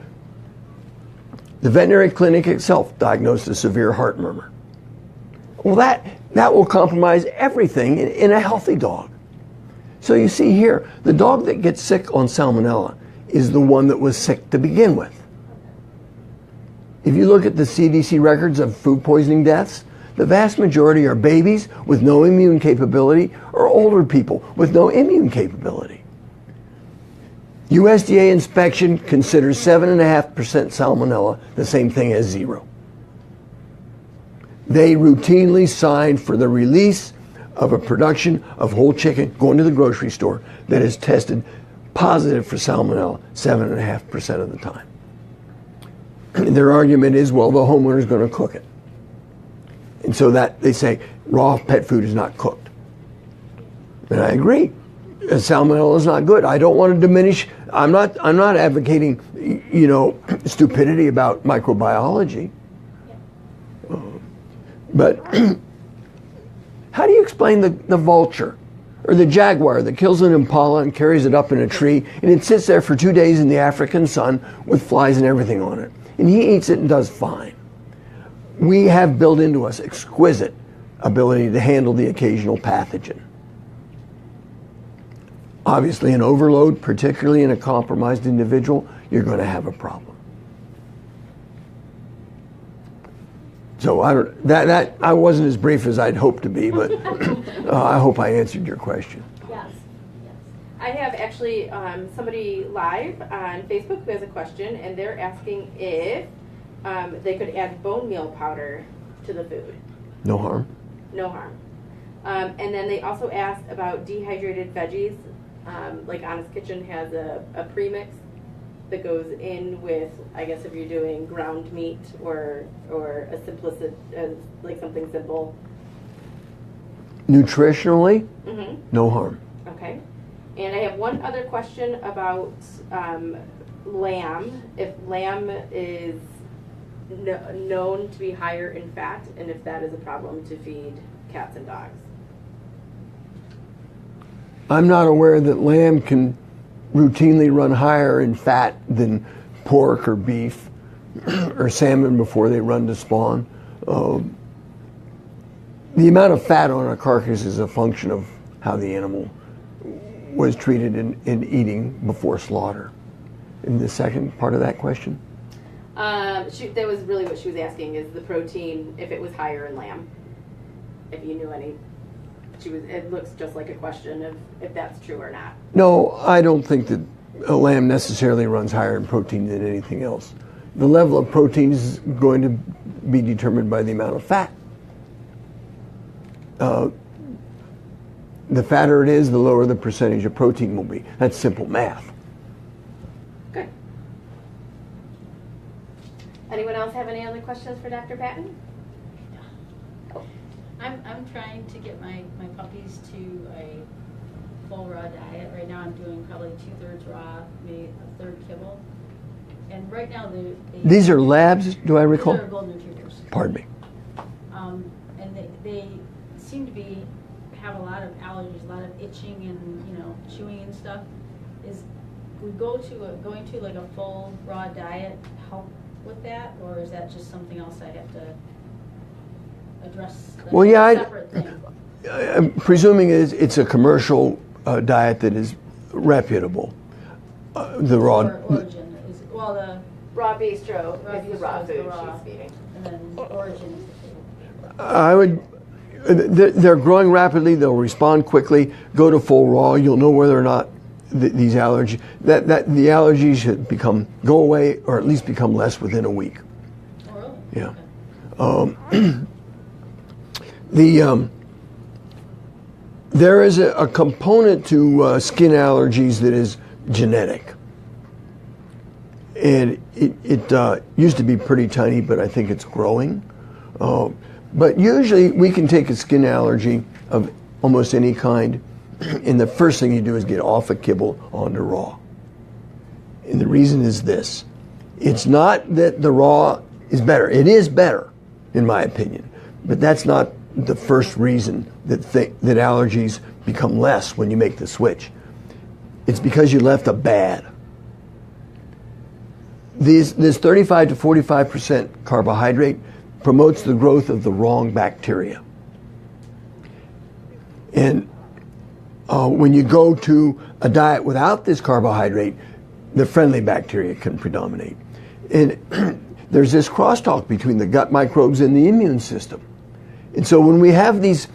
the veterinary clinic itself diagnosed a severe heart murmur. Well, that will compromise everything in a healthy dog. So you see here, the dog that gets sick on salmonella is the one that was sick to begin with. If you look at the CDC records of food poisoning deaths, the vast majority are babies with no immune capability or older people with no immune capability. USDA inspection considers 7.5% salmonella the same thing as 0. They routinely sign for the release of a production of whole chicken going to the grocery store that is tested positive for salmonella 7.5% of the time. Their argument is, well, the homeowner is going to cook it. And so that they say raw pet food is not cooked. And I agree. Salmonella is not good. I don't want to diminish. I'm not advocating, stupidity about microbiology. But how do you explain the vulture or the jaguar that kills an impala and carries it up in a tree, and it sits there for 2 days in the African sun with flies and everything on it, and he eats it and does fine? We have built into us exquisite ability to handle the occasional pathogen. Obviously, an overload, particularly in a compromised individual, you're going to have a problem. So I wasn't as brief as I'd hoped to be, but I hope I answered your question. Yes. I have actually somebody live on Facebook who has a question, and they're asking if they could add bone meal powder to the food. No harm. No harm. And then they also asked about dehydrated veggies. Like Honest Kitchen has a premix that goes in with, I guess, if you're doing ground meat or a simplicity, like something simple. Nutritionally, no harm. Okay. And I have one other question about lamb. If lamb is known to be higher in fat, and if that is a problem to feed cats and dogs. I'm not aware that lamb can routinely run higher in fat than pork or beef or salmon before they run to spawn. The amount of fat on a carcass is a function of how the animal was treated in eating before slaughter. In the second part of that question? That was really what she was asking, is the protein, if it was higher in lamb, if you knew any. It looks just like a question of if that's true or not. No, I don't think that a lamb necessarily runs higher in protein than anything else. The level of protein is going to be determined by the amount of fat. The fatter it is, the lower the percentage of protein will be. That's simple math. Good. Anyone else have any other questions for Dr. Patton? I'm trying to get my puppies to a full raw diet. Right now I'm doing probably 2/3 raw, maybe 1/3 kibble. And right now these are labs, do I recall? These are golden retrievers. Pardon me. And they seem to have a lot of allergies, a lot of itching and chewing and stuff. would going to like a full raw diet help with that, or is that just something else I have to address? Well, yeah, Separate thing? I'm presuming it's a commercial diet that is reputable. The raw. Or Origin is, well, the Raw bistro Raw is the bistro raw is the food raw. she's feeding. and then Origin is the food. I would. They're growing rapidly. They'll respond quickly. Go to full raw. You'll know whether or not these allergies that the allergies should go away or at least become less within a week. Oh, really? Yeah. Okay. There is a component to skin allergies that is genetic. And it used to be pretty tiny, but I think it's growing. But usually we can take a skin allergy of almost any kind, and the first thing you do is get off of kibble onto raw. And the reason is this. It's not that the raw is better. It is better, in my opinion. But that's not the first reason that allergies become less when you make the switch. It's because you left a bad. This 35 to 45% carbohydrate promotes the growth of the wrong bacteria. And when you go to a diet without this carbohydrate, the friendly bacteria can predominate. And there's this crosstalk between the gut microbes and the immune system. And so when we have these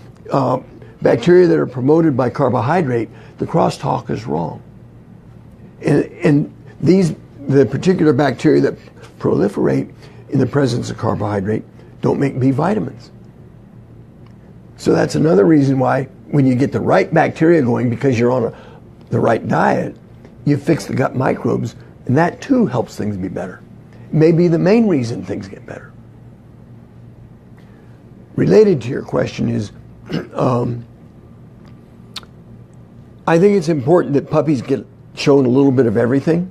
bacteria that are promoted by carbohydrate, the crosstalk is wrong. And the particular bacteria that proliferate in the presence of carbohydrate don't make B vitamins. So that's another reason why when you get the right bacteria going because you're on the right diet, you fix the gut microbes, and that too helps things be better. Maybe the main reason things get better. Related to your question is, I think it's important that puppies get shown a little bit of everything.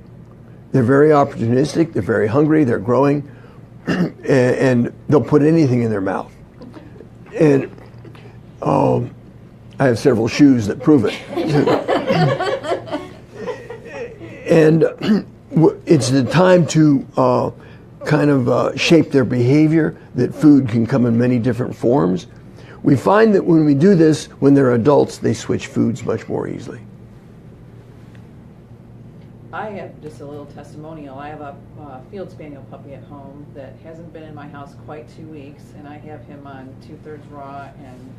They're very opportunistic, they're very hungry, they're growing, and they'll put anything in their mouth. And I have several shoes that prove it. And it's the time to kind of shape their behavior, that food can come in many different forms. We find that when we do this, when they're adults, they switch foods much more easily. I have just a little testimonial. I have a field spaniel puppy at home that hasn't been in my house quite 2 weeks, and I have him on 2/3 raw and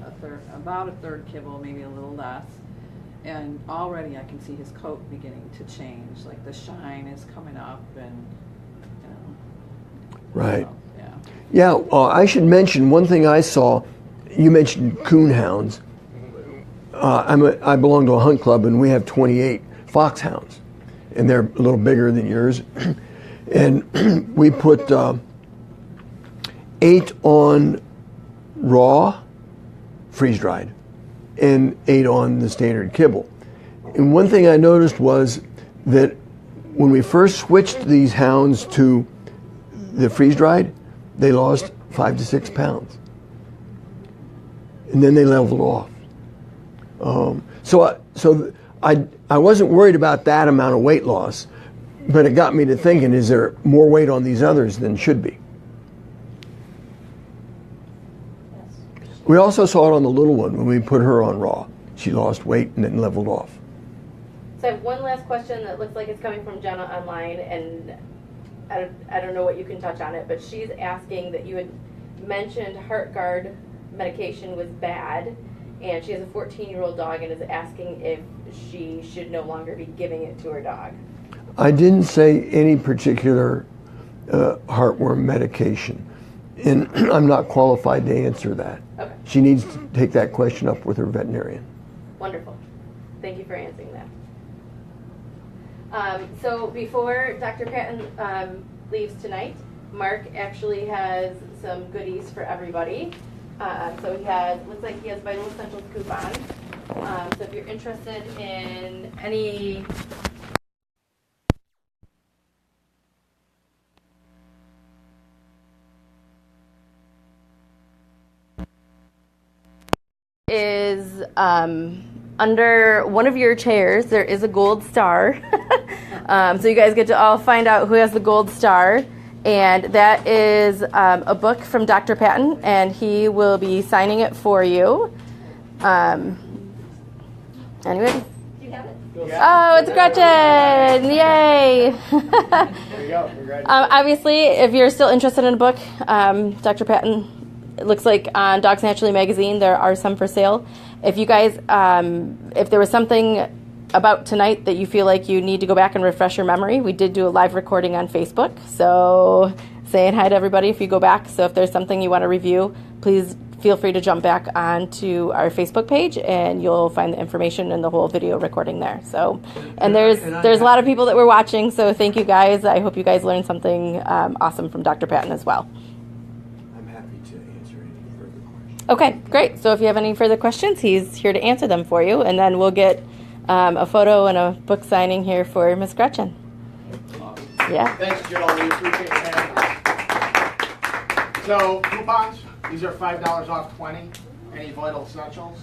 about a third kibble, maybe a little less. And already I can see his coat beginning to change. Like the shine is coming up, and Right. So, yeah. Yeah, I should mention one thing I saw. You mentioned coon hounds. I belong to a hunt club, and we have 28 foxhounds, and they're a little bigger than yours. And we put 8 on raw, freeze-dried, and 8 on the standard kibble. And one thing I noticed was that when we first switched these hounds to the freeze-dried, they lost 5 to 6 pounds. And then they leveled off. So I wasn't worried about that amount of weight loss, but it got me to thinking, is there more weight on these others than should be? Yes. We also saw it on the little one when we put her on raw. She lost weight and then leveled off. So I have one last question that looks like it's coming from Jenna online, and I don't know what you can touch on it, but she's asking that you had mentioned HeartGuard medication was bad, and she has a 14-year-old dog and is asking if she should no longer be giving it to her dog. I didn't say any particular heartworm medication, and I'm not qualified to answer that. Okay. She needs to take that question up with her veterinarian. Wonderful. Thank you for answering that. So before Dr. Patton leaves tonight, Mark actually has some goodies for everybody. So looks like he has Vital Essentials coupons. So if you're interested in any is under one of your chairs, there is a gold star So you guys get to all find out who has the gold star. And that is a book from Dr. Patton, and he will be signing it for you. Anyway. Do you have it? Oh, it's Gretchen! Yay! There you go. Congratulations. Obviously, if you're still interested in a book, Dr. Patton, it looks like on Dogs Naturally magazine there are some for sale. If you guys, if there was something about tonight that you feel like you need to go back and refresh your memory, we did do a live recording on Facebook. So saying hi to everybody if you go back. So if there's something you want to review, please feel free to jump back onto our Facebook page and you'll find the information and the whole video recording there. So, and there's a lot of people that were watching. So thank you guys. I hope you guys learned something awesome from Dr. Patton as well. I'm happy to answer any further questions. Okay, great. So if you have any further questions, he's here to answer them for you. And then we'll get a photo and a book signing here for Miss Gretchen. Awesome. Yeah. Thanks, Joe. We appreciate you having us. So, coupons, these are $5 off 20. Any Vital Essentials.